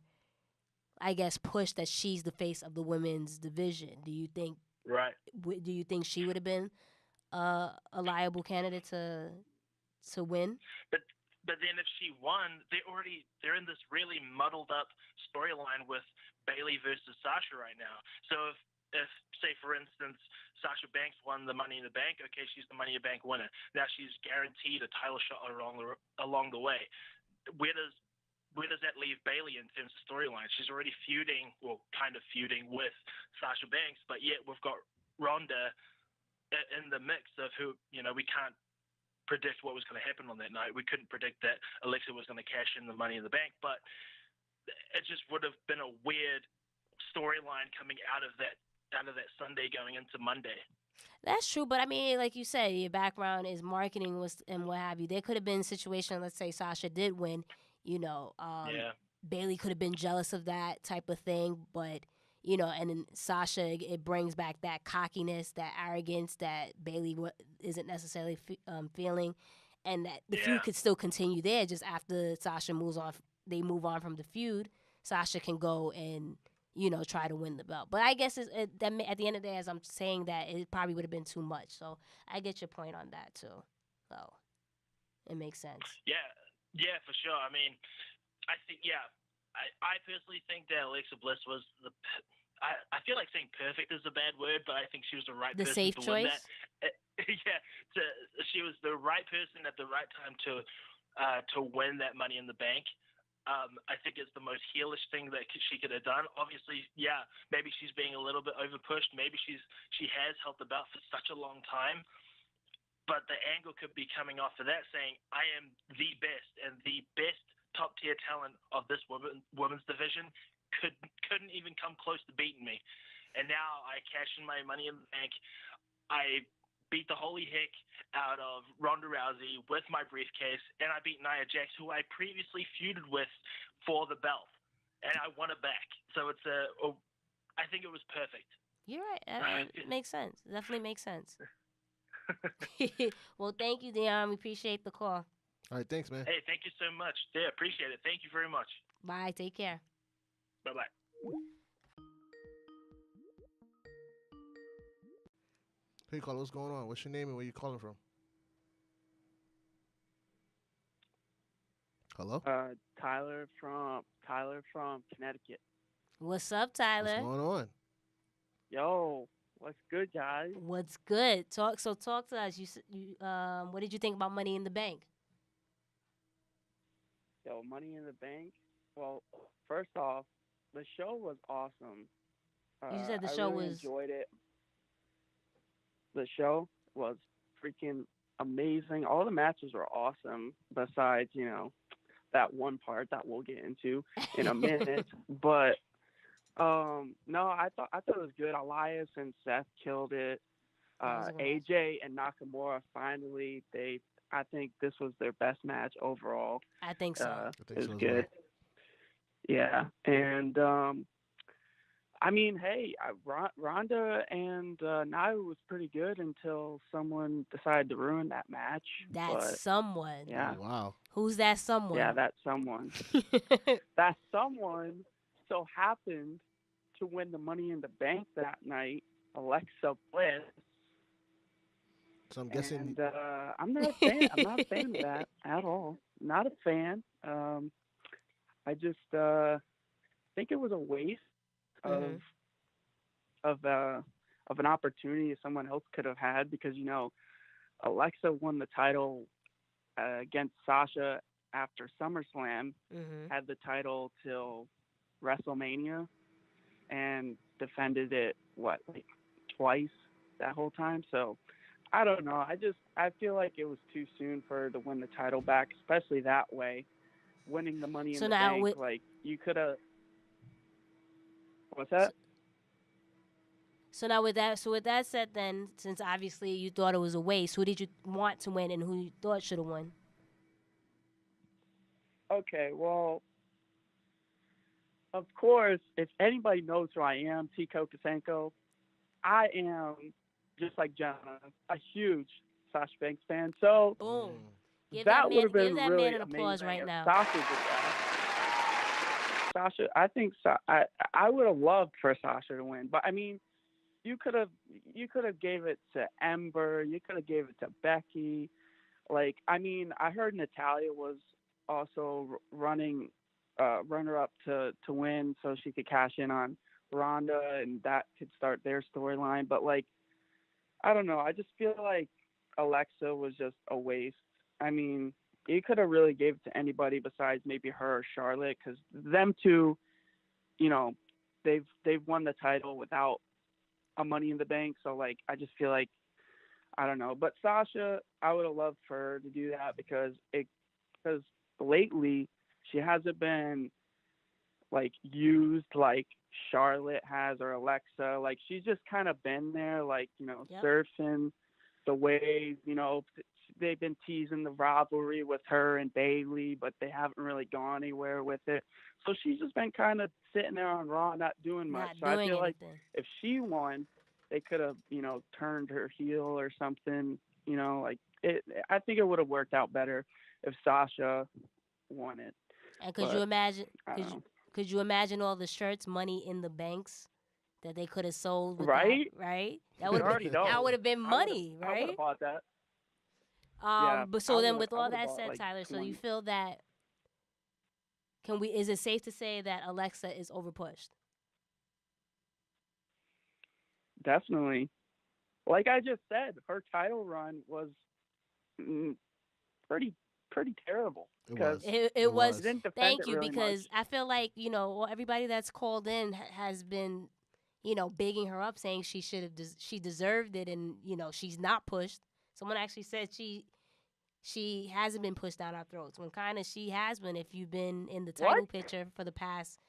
I guess, push that she's the face of the women's division. Do you think? Right. Do you think she would have been a liable candidate to win? But then if she won, they're in this really muddled up storyline with Bayley versus Sasha right now. So if say for instance Sasha Banks won the Money in the Bank, okay, she's the Money in the Bank winner. Now she's guaranteed a title shot along the way. Where does that leave Bayley in terms of storyline? She's already kind of feuding with Sasha Banks, but yet we've got Ronda in the mix of who, we can't predict what was going to happen on that night. We couldn't predict that Alexa was going to cash in the Money in the Bank, but it just would have been a weird storyline coming out of that Sunday going into Monday. That's true, but I mean, like you said, your background is marketing was and what have you. There could have been a situation. Let's say Sasha did win. You know, Yeah. Bailey could have been jealous of that type of thing, but and then Sasha, it brings back that cockiness, that arrogance that Bailey isn't necessarily feeling, and that the feud could still continue there. Just after Sasha moves on, they move on from the feud. Sasha can go and try to win the belt. But I guess at the end of the day, as I'm saying that, it probably would have been too much. So I get your point on that too. So it makes sense. Yeah, for sure. I mean, I think, I personally think that Alexa Bliss was I feel like saying perfect is a bad word, but I think she was the right person safe to choice? win that. She was the right person at the right time to win that Money in the Bank. I think it's the most heelish thing that she could have done. Obviously, maybe she's being a little bit overpushed. Maybe she has held the belt for such a long time. But the angle could be coming off of that, saying, I am the best, and the best top-tier talent of this women's division couldn't even come close to beating me. And now I cash in my Money in the Bank. I beat the holy heck out of Ronda Rousey with my briefcase, and I beat Nia Jax, who I previously feuded with for the belt, and I won it back. So I think it was perfect. You're right. It makes sense. It definitely makes sense. Well, thank you, Dion. We appreciate the call. All right, thanks, man. Hey, thank you so much. Yeah, appreciate it. Thank you very much. Bye. Take care. Bye-bye. Hey, caller, what's going on? What's your name and where you calling from? Hello? Tyler from Connecticut. What's up, Tyler? What's going on? Yo, what's good, guys? What's good? Talk to us. You what did you think about Money in the Bank? Yo, Money in the Bank. Well, first off, the show was awesome. You said the show really was enjoyed it. The show was freaking amazing. All the matches were awesome. Besides, that one part that we'll get into in a minute. But no, I thought it was good. Elias and Seth killed it. AJ and Nakamura finally. I think this was their best match overall. I think so. It was good. Yeah, and I mean, hey, Ronda and Nia was pretty good until someone decided to ruin that match. Someone. Yeah. Oh, wow. Who's that someone? Yeah, that someone. That someone so happened to win the Money in the Bank that night, Alexa Bliss. So I'm guessing. And I'm not a fan. I'm not a fan of that at all. Not a fan. I just think it was a waste of an opportunity someone else could have had, because Alexa won the title against Sasha after SummerSlam, had the title till WrestleMania, and defended it twice that whole time. So I don't know. I feel like it was too soon for her to win the title back, especially that way, winning the Money in the Bank. You could have. What's that? So now with that said, then, since obviously you thought it was a waste, who did you want to win and who you thought should have won? Okay, well, of course, if anybody knows who I am, Tico Kasenko, I am, just like Jenna, a huge Sasha Banks fan. So boom. Give that would have been give that really man an applause amazing right now. Sasha did that. Sasha, I think I would have loved for Sasha to win, but I mean, you could have gave it to Ember, you could have gave it to Becky. I mean, I heard Natalya was also runner up to win, so she could cash in on Ronda, and that could start their storyline. But I don't know. I just feel like Alexa was just a waste. I mean, you could have really gave it to anybody besides maybe her or Charlotte, because them two, they've won the title without a Money in the Bank. So I just feel like, I don't know. But Sasha, I would have loved for her to do that, because lately she hasn't been like used like Charlotte has or Alexa. Like she's just kind of been there, like, you know, surfing the wave. You know, they've been teasing the rivalry with her and Bailey, but they haven't really gone anywhere with it. So she's just been kind of sitting there on Raw, not doing much. So I feel like if she won, they could have, you know, turned her heel or something. You know, like I think it would have worked out better if Sasha won it. And could you imagine? Could you imagine all the shirts, Money in the Banks, that they could have sold? With right? That, right. That would have been money, right? I would have bought that. But so then, with all that said, like, Tyler, so you feel that is it safe to say that Alexa is overpushed? Definitely. Like I just said, her title run was pretty terrible. It was. Thank you, really because much. I feel like, you know, everybody that's called in has been, you know, bigging her up, saying she deserved it, and you know she's not pushed. Someone actually said she hasn't been pushed down our throats, when kind of she has been. If you've been in the title picture for the past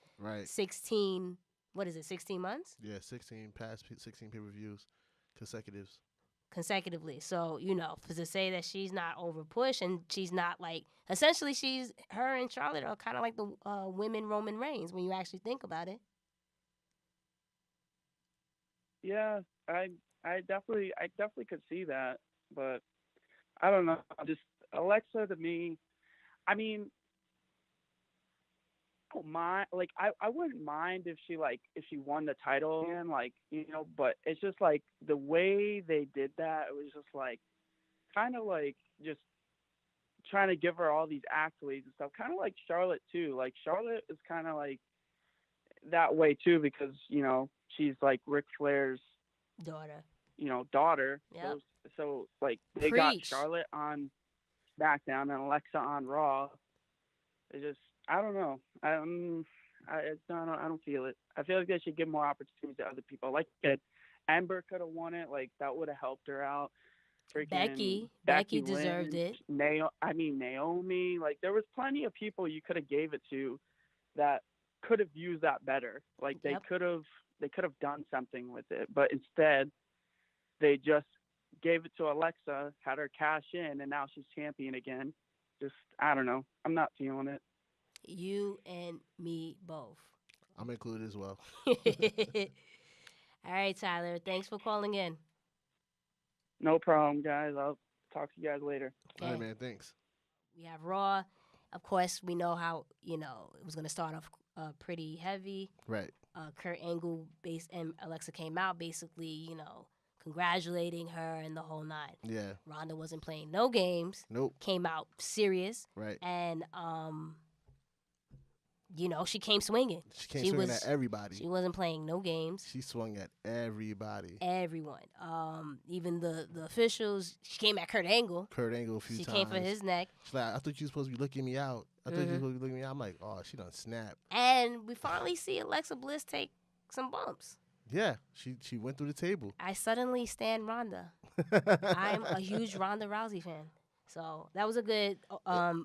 16, what is it, 16 months? Yeah, 16 pay-per-views consecutively. So, you know, to say that she's not over pushed, and she's not like, essentially her and Charlotte are kind of like the women Roman Reigns when you actually think about it. Yeah, I definitely could see that, but I don't know. Just Alexa, to me, I mean, I don't mind. Like, I wouldn't mind if she won the title again, like, you know. But it's just like the way they did that. It was just like kind of like just trying to give her all these accolades and stuff. Kind of like Charlotte too. Like Charlotte is kind of like that way too, because, you know, she's like Ric Flair's daughter. Yep. So like they got Charlotte on SmackDown and Alexa on Raw. It just, I don't know. I don't feel it. I feel like they should give more opportunities to other people. Like Ember could have won it. Like that would have helped her out. Becky deserved it. Naomi. Like there was plenty of people you could have gave it to that could have used that better. Like they could have done something with it, but instead they just gave it to Alexa, had her cash in, and now she's champion again. Just, I don't know. I'm not feeling it. You and me both. I'm included as well. All right, Tyler. Thanks for calling in. No problem, guys. I'll talk to you guys later. Okay. All right, man. Thanks. We have Raw. Of course, we know how, you know, it was going to start off pretty heavy. Right. Kurt Angle and Alexa came out basically, you know, congratulating her and the whole nine. Yeah. Ronda wasn't playing no games. Nope. Came out serious. Right. And, you know, she came swinging. She came swinging at everybody. She wasn't playing no games. She swung at everybody. Everyone. Even the officials. She came at Kurt Angle. Kurt Angle a few times. She came for his neck. She's like, I thought you were supposed to be looking me out. I'm like, oh, she done snapped. And we finally see Alexa Bliss take some bumps. Yeah, she went through the table. I suddenly stand Ronda. I'm a huge Ronda Rousey fan. So that was a good,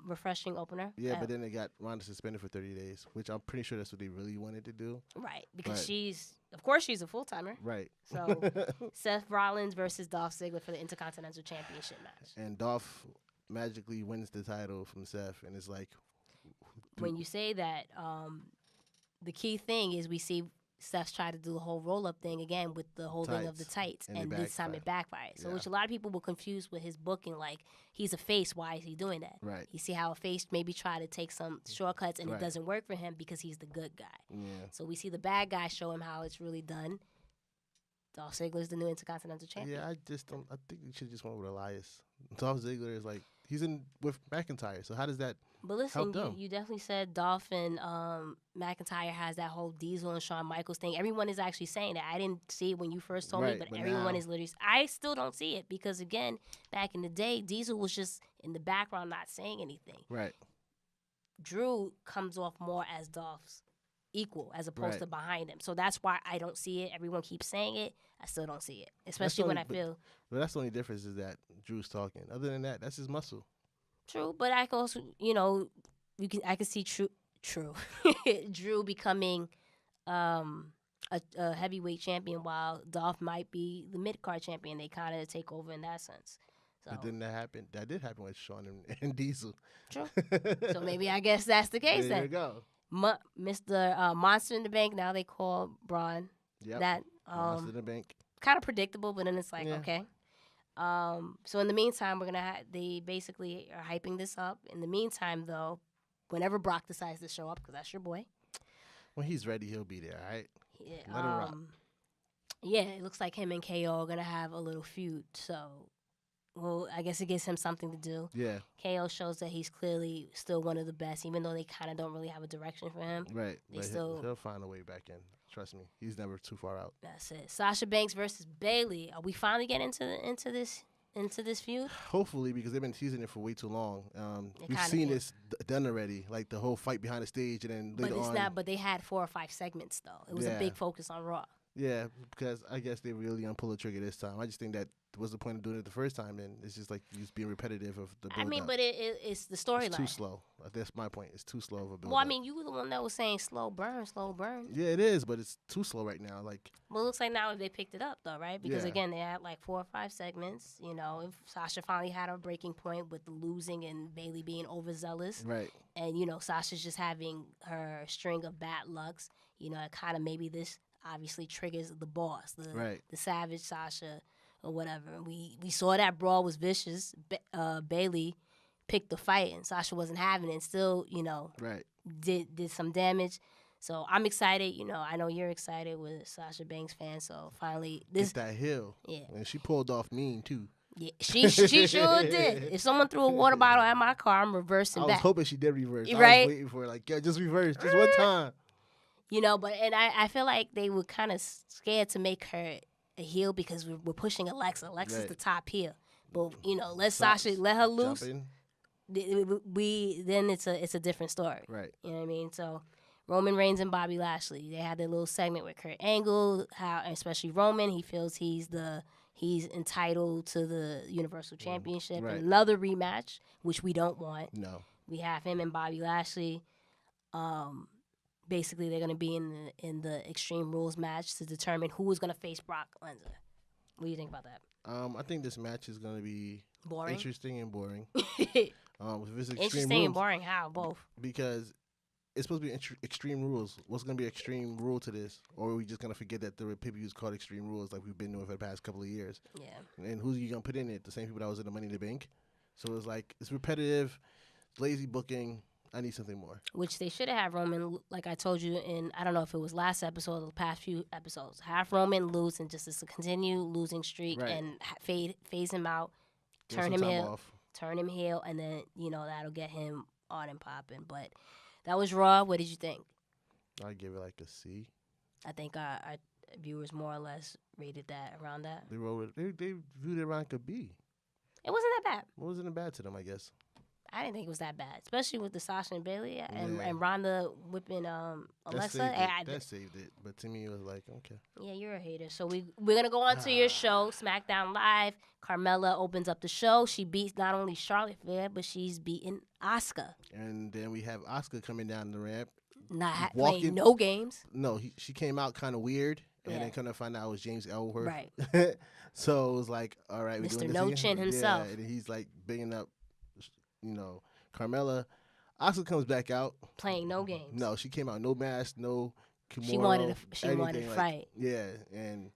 refreshing opener. Yeah, but then they got Ronda suspended for 30 days, which I'm pretty sure that's what they really wanted to do. Right, because she's a full-timer. Right. So Seth Rollins versus Dolph Ziggler for the Intercontinental Championship match. And Dolph magically wins the title from Seth, and it's like... When you say that, the key thing is we see Seth try to do the whole roll-up thing again with the holding of the tights, and this time it backfired. So which a lot of people were confused with his booking, like, he's a face, why is he doing that? Right. You see how a face maybe try to take some shortcuts, and it doesn't work for him because he's the good guy. Yeah. So we see the bad guy show him how it's really done. Dolph Ziggler's the new Intercontinental Champion. Yeah, I think you should just went with Elias. Dolph Ziggler is like, he's in with McIntyre, so how does that help them? You definitely said Dolph and McIntyre has that whole Diesel and Shawn Michaels thing. Everyone is actually saying that. I didn't see it when you first told me, but everyone is literally... I still don't see it because, again, back in the day, Diesel was just in the background not saying anything. Right. Drew comes off more as Dolph's equal as opposed to behind him. So that's why I don't see it. Everyone keeps saying it. I still don't see it, especially when I feel... But that's the only difference is that Drew's talking. Other than that, that's his muscle. True, but I can also, you know, I can see True. Drew becoming a heavyweight champion, while Dolph might be the mid card champion. They kind of take over in that sense. So. But then that did happen with Shawn and Diesel. True. So maybe I guess that's the case there then. you go. Mr. Monster in the Bank, now they call Braun. Yep. That Monster in the Bank. Kind of predictable, but then it's like, okay. So in the meantime, we're gonna they basically are hyping this up. In the meantime, though, whenever Brock decides to show up, because that's your boy. When he's ready, he'll be there. All right. Yeah. Let him rock. Yeah, it looks like him and KO are gonna have a little feud. So, well, I guess it gives him something to do. Yeah. KO shows that he's clearly still one of the best, even though they kind of don't really have a direction for him. Right. They he'll find a way back in. Trust me, he's never too far out. That's it. Sasha Banks versus Bayley. Are we finally getting into this feud? Hopefully, because they've been teasing it for way too long. We've seen this done already, like the whole fight behind the stage, and then later on. But they had 4 or 5 segments though. It was a big focus on Raw. Yeah, because I guess they really pull the trigger this time. I just think that was the point of doing it the first time, and it's just like just being repetitive of the build. I mean, but it's the storyline. It's too slow. That's my point. It's too slow of a build. Well, I mean, you were the one that was saying slow burn. Yeah, it is, but it's too slow right now. Like, well, it looks like now they picked it up though, right? Because again, they had like 4 or 5 segments. You know, if Sasha finally had a breaking point with the losing and Bayley being overzealous, right? And you know, Sasha's just having her string of bad lucks. You know, it kind of maybe this obviously triggers the boss, the savage Sasha or whatever. We saw that brawl was vicious. Bayley picked the fight and Sasha wasn't having it and still, you know, did some damage. So I'm excited. You know, I know you're excited with Sasha Banks fan. So finally, get that heel. Yeah. And she pulled off mean too. Yeah, she sure did. If someone threw a water bottle at my car, I'm reversing back. I was hoping she did reverse. Right? I was waiting for her, like, yeah, just reverse, just one time. You know, but I feel like they were kind of scared to make her a heel because we're pushing Alexa. Alexa's the top heel, but you know, Sasha let her loose. Then it's a different story, right? You know what I mean? So Roman Reigns and Bobby Lashley, they had their little segment with Kurt Angle, how especially Roman, he feels he's entitled to the Universal Championship. Right. Another rematch, which we don't want. No, we have him and Bobby Lashley. Basically, they're going to be in the Extreme Rules match to determine who is going to face Brock Lesnar. What do you think about that? I think this match is going to be boring, interesting and boring. If it's interesting rules, and boring, how? Both. Because it's supposed to be Extreme Rules. What's going to be extreme rule to this? Or are we just going to forget that the PPV is called Extreme Rules like we've been doing for the past couple of years? Yeah. And who's you going to put in it? The same people that was in the Money in the Bank? So it's like, it's repetitive, lazy booking. I need something more. Which they should have Roman, like I told you in, I don't know if it was last episode or the past few episodes. Have Roman lose and just to continue losing streak and phase him out, turn him heel, and then, you know, that'll get him on and popping. But that was Raw. What did you think? I give it like a C. I think our viewers more or less rated that around that. They viewed it around like a B. It wasn't that bad. It wasn't bad to them, I guess. I didn't think it was that bad, especially with the Sasha and Bayley and Ronda whipping Alexa. That saved it, but to me it was like, okay. Yeah, you're a hater. So we're gonna go on to your show, SmackDown Live. Carmella opens up the show. She beats not only Charlotte Flair, but she's beaten Asuka. And then we have Asuka coming down the ramp, not playing no games. No, she came out kind of weird, and then kind of find out it was James Ellsworth. Right. So it was like, all right, we're Mr. doing this No again. Chin himself. Yeah, and he's like bigging up. You know, Carmella. Asuka comes back out playing no games. No, she came out no mask, no kimura. She wanted to fight. Yeah, and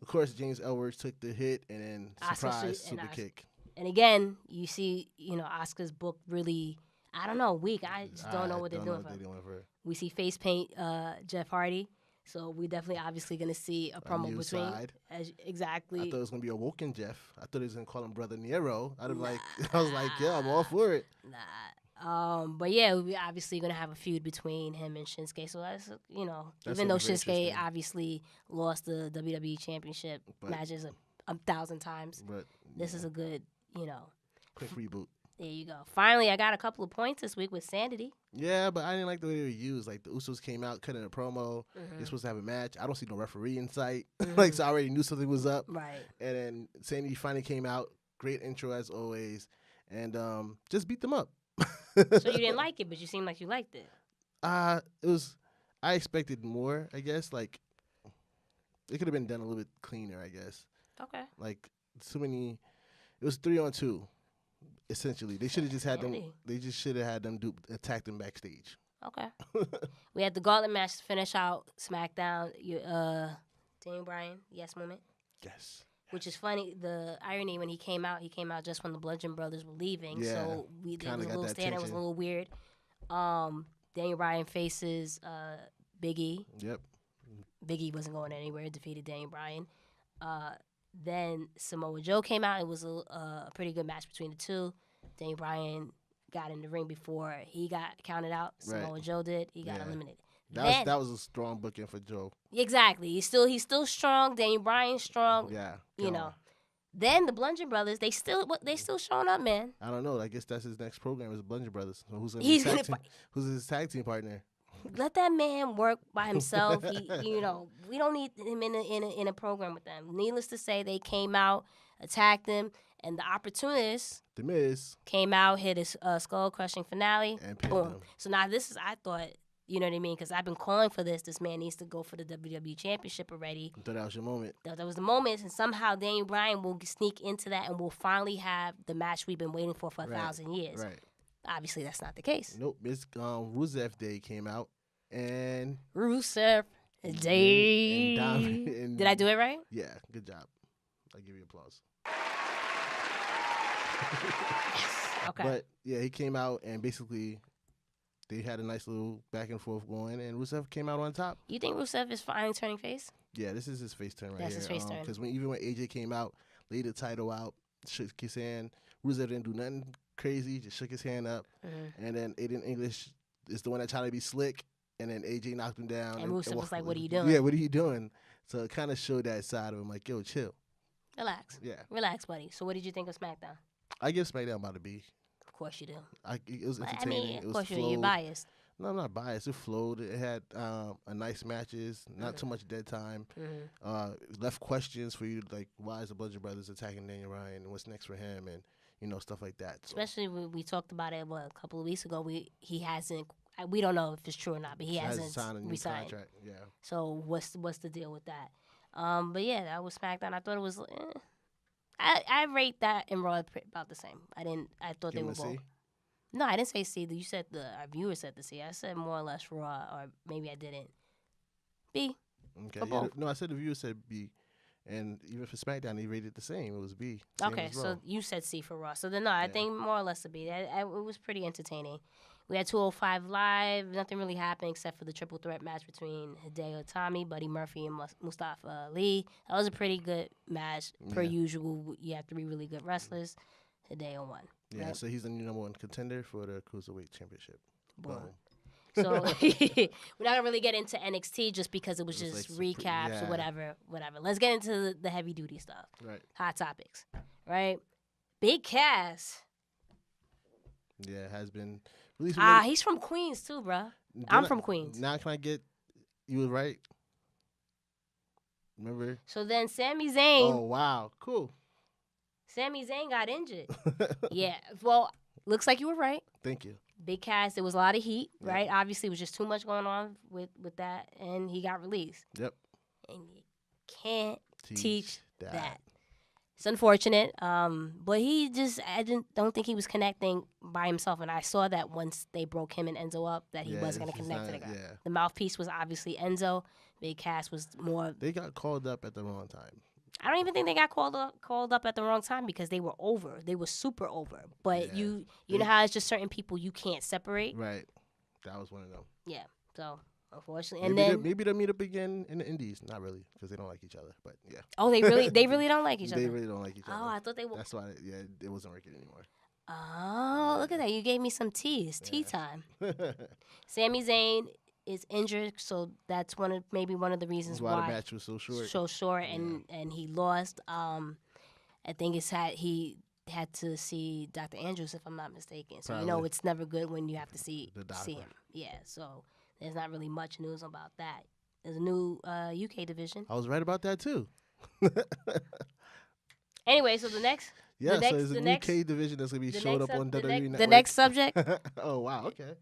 of course James Ellsworth took the hit and then surprise super kick. And again, you see, you know, Asuka's book really, I don't know, weak. I just don't know what they're doing for her. We see face paint Jeff Hardy. So we're definitely obviously going to see a promo between. Exactly. I thought it was going to be a Woken Jeff. I thought he was going to call him Brother Nero. I was like, yeah, I'm all for it. But yeah, we're obviously going to have a feud between him and Shinsuke. So that's, you know, that's even though Shinsuke obviously lost the WWE Championship matches 1,000 times, but this is a good, you know. Quick reboot. There you go. Finally, I got a couple of points this week with Sanity. Yeah, but I didn't like the way they were used. Like, the Usos came out, cutting a promo. They're supposed to have a match. I don't see no referee in sight. Like, so I already knew something was up. Right. And then Sanity finally came out. Great intro, as always. And just beat them up. So you didn't like it, but you seemed like you liked it. It was. I expected more. I guess like it could have been done a little bit cleaner. I guess. Okay. Like too many. It was 3-on-2. Essentially, they should have just had them. They just should have had them attack them backstage. Okay. We had the gauntlet match to finish out SmackDown. Daniel Bryan, yes moment. Yes. Which is funny. The irony when he came out just when the Bludgeon Brothers were leaving. Yeah, so there was a little stand. It was a little weird. Daniel Bryan faces Big E. Yep. Big E wasn't going anywhere. Defeated Daniel Bryan. Then Samoa Joe came out. It was a pretty good match between the two. Daniel Bryan got in the ring before he got counted out. Samoa Joe did. He got eliminated. That was a strong booking for Joe. Exactly. He's still strong. Daniel Bryan's strong. Yeah. You know. Then the Bludgeon Brothers, they still showing up, man. I don't know. I guess that's his next program is the Bludgeon Brothers. So who's his tag team partner? Let that man work by himself. We don't need him in a program with them. Needless to say, they came out, attacked him, and the opportunist, The Miz, came out, hit his skull-crushing finale. And pinned boom. him. So now this is, I thought, you know what I mean? Because I've been calling for this. This man needs to go for the WWE Championship already. I thought that was your moment. That was the moment, and somehow Daniel Bryan will sneak into that, and we'll finally have the match we've been waiting for 1,000 years. Right. Obviously, that's not the case. Nope. Miss Rusev Day came out, and Rusev Day. And Did I do it right? Yeah, good job. I give you applause. Okay. But yeah, he came out and basically they had a nice little back and forth going, and Rusev came out on top. You think Rusev is finally turning face? Yeah, this is his face turn right That's here. his face turn. Because even when AJ came out, laid the title out, shook his hand. Rusev didn't do nothing crazy, just shook his hand up. Mm-hmm. And then Aiden English is the one that tried to be slick, and then AJ knocked him down. And Rusev was like, what are you doing? Yeah, what are you doing? So it kind of showed that side of him, like, yo, chill. Relax. Yeah. Relax, buddy. So what did you think of SmackDown? I give SmackDown about a B. Of course you do. It was entertaining. Of course you're biased. No, I'm not biased. It flowed. It had a nice matches, not too much dead time. Left questions for you, like why is the Bludgeon Brothers attacking Daniel Bryan and what's next for him, and stuff like that. So. Especially when we talked about it a couple of weeks ago. He hasn't. We don't know if it's true or not, but he hasn't signed a new contract. Yeah. So what's the deal with that? But yeah, that was SmackDown. I thought it was. I rate that and Raw about the same. I thought they were both. No, I didn't say C. You said our viewer said the C. I said more or less Raw, or maybe I didn't. B. Okay. No, I said the viewer said B, and even for SmackDown, he rated the same. It was B. Okay, so you said C for Raw. So then, no, I think more or less a B. It was pretty entertaining. We had 205 Live. Nothing really happened except for the triple threat match between Hideo Itami, Buddy Murphy, and Mustafa Ali. That was a pretty good match. Per usual, you have 3 really good wrestlers. Hideo won. Yeah, right? so he's the new #1 contender for the Cruiserweight Championship. Boom. So we're not gonna really get into NXT just because it was just like recaps or whatever. Let's get into the heavy duty stuff. Right. Hot topics. Right. Big Cass. Yeah, has been released. He's from Queens too, bruh. I'm from Queens. Now can I get you was right? Remember? So then Sami Zayn. Oh wow, cool. Sami Zayn got injured. Yeah. Well, looks like you were right. Thank you. Big Cass, there was a lot of heat, right? Obviously, it was just too much going on with that, and he got released. Yep. And you can't teach that. It's unfortunate. But don't think he was connecting by himself, and I saw that once they broke him and Enzo up, that he wasn't going to connect to the guy. The mouthpiece was obviously Enzo. Big Cass was more. They got called up at the wrong time. I don't even think they got called up at the wrong time because they were over. They were super over. But you know how it's just certain people you can't separate. Right. That was one of them. Yeah. So unfortunately, and maybe they'll meet up again in the Indies. Not really, because they don't like each other. But yeah. Oh, they really don't like each other. They really don't like each other. Oh, I thought they would. That's why. It wasn't working anymore. Oh, look at that! You gave me some tea. Tea time. Sami Zayn is injured, so that's one of the reasons why the match was so short. So short, and he lost. I think he had to see Dr. Andrews, if I'm not mistaken. So Probably. it's never good when you have to see him. Yeah, so there's not really much news about that. There's a new UK division. I was right about that too. Anyway, so the next. Yeah, so there's a UK division that's gonna be showed up on WWE Network. The next subject. Oh wow! Okay.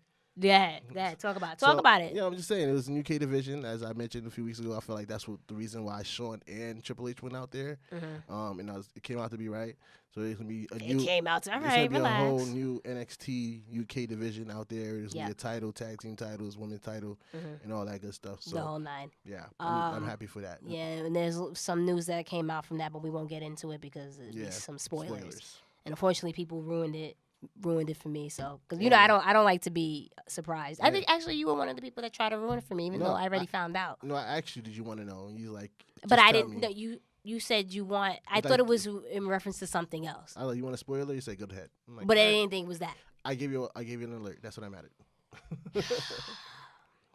Yeah, talk about it. Yeah, I'm just saying it was a UK division, as I mentioned a few weeks ago. I feel like that's what the reason why Shawn and Triple H went out there, and it came out to be right. So it's gonna be Relax. a whole new NXT UK division out there. There's gonna be a title, tag team titles, women's title, and all that good stuff. So the whole nine. Yeah, I'm happy for that. Yeah, and there's some news that came out from that, but we won't get into it because it'd be some spoilers. And unfortunately, people ruined it for me. So, because I don't like to be surprised. I think actually you were one of the people that tried to ruin it for me, even though I already found out. No, I asked you, did you want to know? And you like, but I didn't. No, you said you want. I thought it was in reference to something else. I like, you want a spoiler? You say go ahead. Like, but I didn't think it was that. I gave you an alert. That's what I'm at it.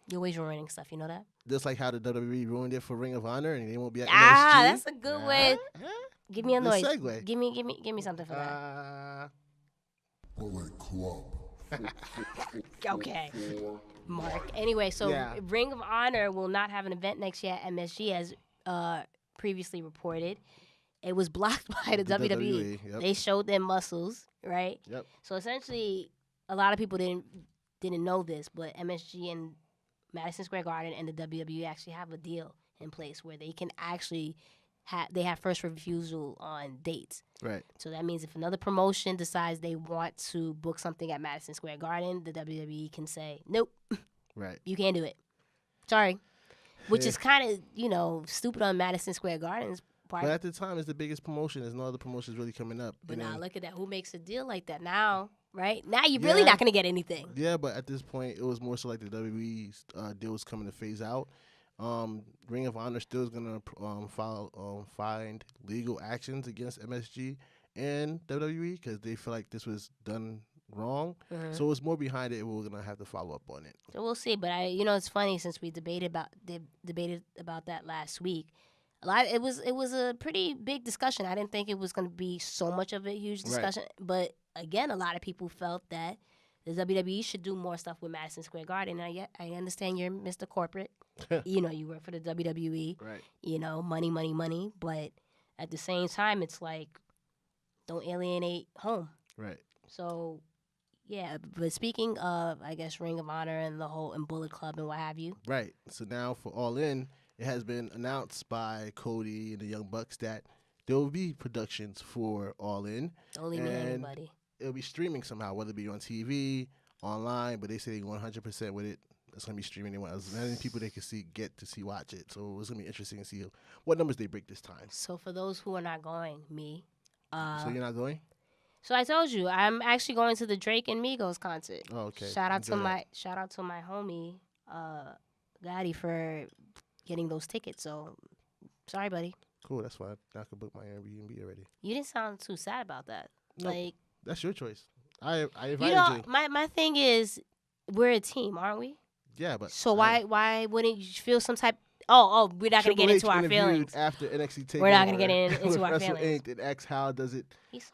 You're always ruining stuff. You know that. Just like how the WWE ruined it for Ring of Honor, and they won't be at NXT. That's a good way. Give me a noise. Segue. Give me something for that. Bullet Club. Okay, Mark. Anyway, so Ring of Honor will not have an event next year at MSG, as previously reported. It was blocked by the WWE. Yep. They showed their muscles, right? Yep. So essentially, a lot of people didn't know this, but MSG and Madison Square Garden and the WWE actually have a deal in place where they can actually they have first refusal on dates. Right. So that means if another promotion decides they want to book something at Madison Square Garden, the WWE can say, nope. Right. You can't do it. Sorry. Which is kind of, stupid on Madison Square Garden's part. But at the time, it's the biggest promotion. There's no other promotions really coming up. But now look at that. Who makes a deal like that now, right? Now you're really not going to get anything. Yeah, but at this point, it was more so like the WWE's deal was coming to phase out. Ring of Honor still is going to find legal actions against MSG and WWE because they feel like this was done wrong. So it's more behind it. We're going to have to follow up on it. So we'll see. But it's funny since we debated about that last week. It was a pretty big discussion. I didn't think it was going to be so much of a huge discussion. Right. But again, a lot of people felt that the WWE should do more stuff with Madison Square Garden. And I understand you're Mr. Corporate. You work for the WWE. Right. Money, money, money. But at the same time, it's like, don't alienate home. Right. So, yeah. But speaking of, I guess, Ring of Honor and the whole and Bullet Club and what have you. Right. So now for All In, it has been announced by Cody and the Young Bucks that there will be productions for All In. Don't leave me anybody. It'll be streaming somehow, whether it be on TV, online, but they say they're going 100% with it. It's going to be streaming. As many people they can get to watch it. So it's going to be interesting to see what numbers they break this time. So for those who are not going, me. So you're not going? So I told you, I'm actually going to the Drake and Migos concert. Oh, okay. Shout out to my homie, Gotti, for getting those tickets. So sorry, buddy. Cool, that's fine. I could book my Airbnb already. You didn't sound too sad about that. No. Like, that's your choice. I invited you. My thing is, we're a team, aren't we? Yeah, but so why wouldn't you feel some type? Oh, we're not gonna get into our feelings after NXT Takeover. We're not gonna get into our feelings. And ask how does it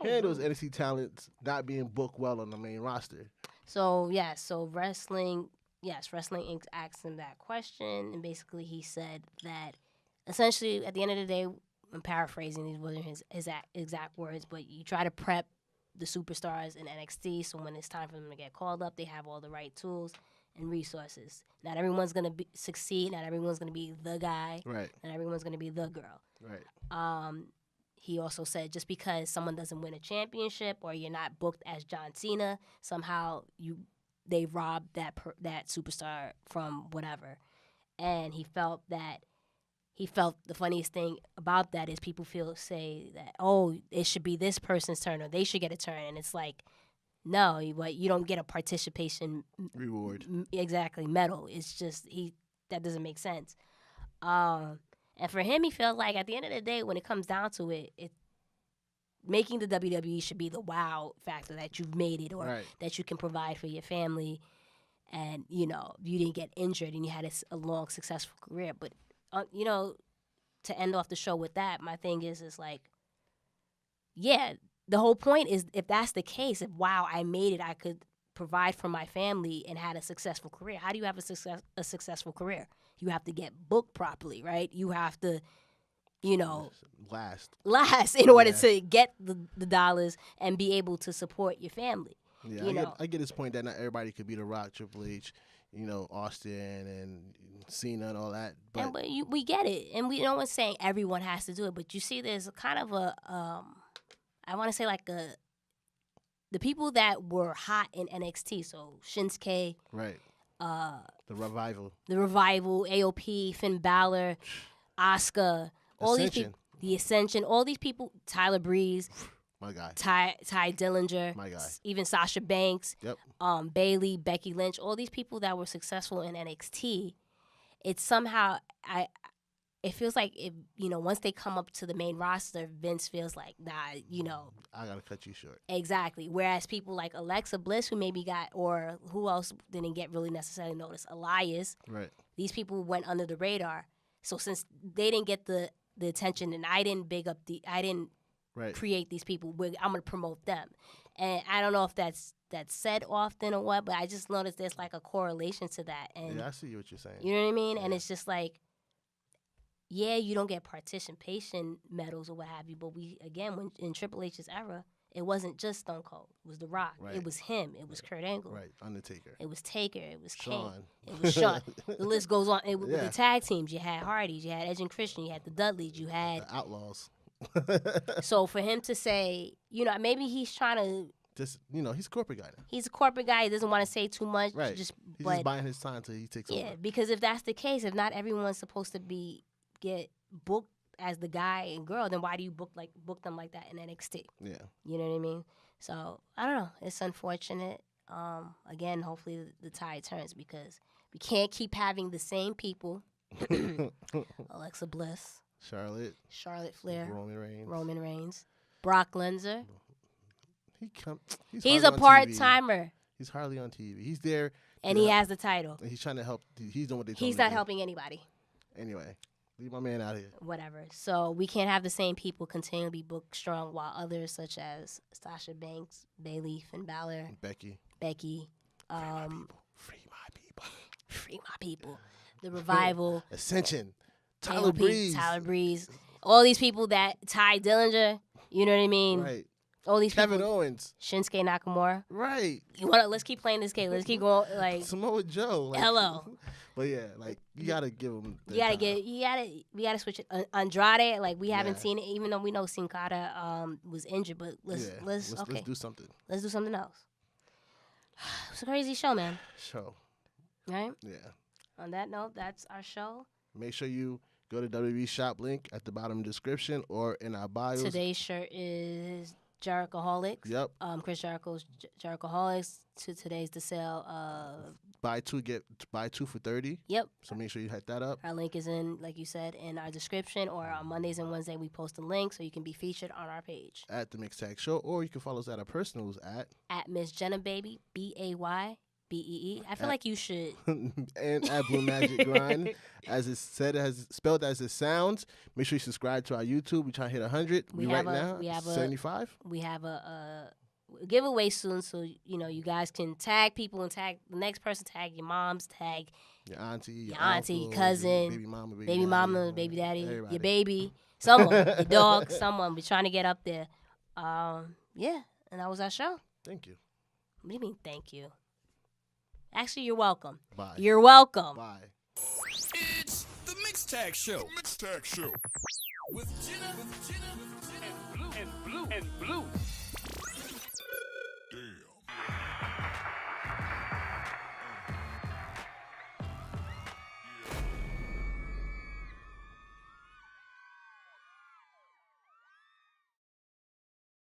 handle NXT talents not being booked well on the main roster? So Wrestling Inc. asked him that question, and basically he said that essentially at the end of the day, I'm paraphrasing, these wasn't his exact words, but you try to prep the superstars in NXT so when it's time for them to get called up, they have all the right tools and resources. Not everyone's going to succeed. Not everyone's going to be the guy. Right. Not everyone's going to be the girl. Right. He also said just because someone doesn't win a championship or you're not booked as John Cena, somehow they robbed that superstar from whatever. And he felt the funniest thing about that is people say that, oh, it should be this person's turn or they should get a turn. And it's like, no, you don't get a participation reward. Exactly, medal. It's just that doesn't make sense. And for him, he felt like at the end of the day, when it comes down to it, making the WWE should be the wow factor that you've made it or that you can provide for your family, and you didn't get injured and you had a long successful career. But to end off the show with that, my thing is like, yeah. The whole point is, if that's the case, if wow, I made it, I could provide for my family and had a successful career. How do you have a successful career? You have to get booked properly, right? You have to, last in order to get the dollars and be able to support your family. Yeah, I get his point that not everybody could be The Rock, Triple H, Austin and Cena and all that. But we get it, and no one's saying everyone has to do it. But you see, there's a kind of a I want to say like the people that were hot in NXT. So Shinsuke, right? The Revival, AOP, Finn Balor, Asuka, all these people, the Ascension, all these people, Tyler Breeze. My guy. Ty Dillinger. My guy. Even Sasha Banks. Yep. Bailey, Becky Lynch, all these people that were successful in NXT. It's somehow it feels like once they come up to the main roster, Vince feels like, nah, I gotta cut you short. Exactly. Whereas people like Alexa Bliss, who maybe or who else didn't get really necessarily noticed, Elias. Right. These people went under the radar. So since they didn't get the attention, and I didn't create these people, I'm going to promote them. And I don't know if that's said often or what, but I just noticed there's like a correlation to that. And yeah, I see what you're saying. You know what I mean? Yeah. And it's just like, yeah, you don't get participation medals or what have you, but when in Triple H's era, it wasn't just Stone Cold. It was The Rock. Right. It was him. It was Kurt Angle. Right. Undertaker. It was Taker. It was Shawn. Kane. It was Shawn. The list goes on. With the tag teams, you had Hardys, you had Edge and Christian, you had the Dudleys, you had the Outlaws. So for him to say, maybe he's trying to just, he's a corporate guy now. He's a corporate guy. He doesn't want to say too much. Right. He's just buying his time till he takes over. Yeah, because if that's the case, if not everyone's supposed to get booked as the guy and girl, then why do you book them like that in NXT? Yeah. You know what I mean? So I don't know. It's unfortunate. Again, hopefully the tide turns because we can't keep having the same people. Alexa Bliss. Charlotte Flair. Roman Reigns. Brock Lesnar. He's a part-timer. He's hardly on TV. He's there. And he has the title. And he's trying to help. He's doing what they told him. He's not helping anybody. Anyway, leave my man out of here. Whatever. So we can't have the same people continue to be booked strong while others such as Sasha Banks, Bayley, Finn Balor, Becky. Free my people. Free my people. The Revival. Ascension. Tyler Breeze. All these people that Ty Dillinger, you know what I mean? Right. All these Kevin people. Owens. Shinsuke Nakamura. Right. Let's keep playing this game. Let's keep going Samoa Joe. Hello. But yeah, you gotta give him we gotta switch it. Andrade, we haven't seen it, even though we know Sin Cara was injured, but let's do something. Let's do something else. It's a crazy show, man. Right? Yeah. On that note, that's our show. Make sure you go to WWE shop link at the bottom of the description or in our bios. Today's shirt is Jerichoholics. Yep. Chris Jericho's Jerichoholics. Today's the sale of buy two for $30. Yep. So make sure you hit that up. Our link is in, like you said, in our description, or on Mondays and Wednesdays we post a link so you can be featured on our page at the Mixed Tag Show, or you can follow us at our personals at Miss Jenna Baby BAYBEE. I feel like you should. And at Blue Magic Grind, as it said, as spelled as it sounds. Make sure you subscribe to our YouTube. We try to hit 100. We have 75. We have a giveaway soon, so you guys can tag people and tag the next person. Tag your moms, tag your auntie, your auntie, uncle, cousin, baby mama, baby daddy, everybody. Your baby, someone, your dog, someone. We're trying to get up there. Yeah, and that was our show. Thank you. What do you mean, thank you? Actually, you're welcome. Bye. You're welcome. Bye. It's the Mixed Tag Show. With Jenna and Blue.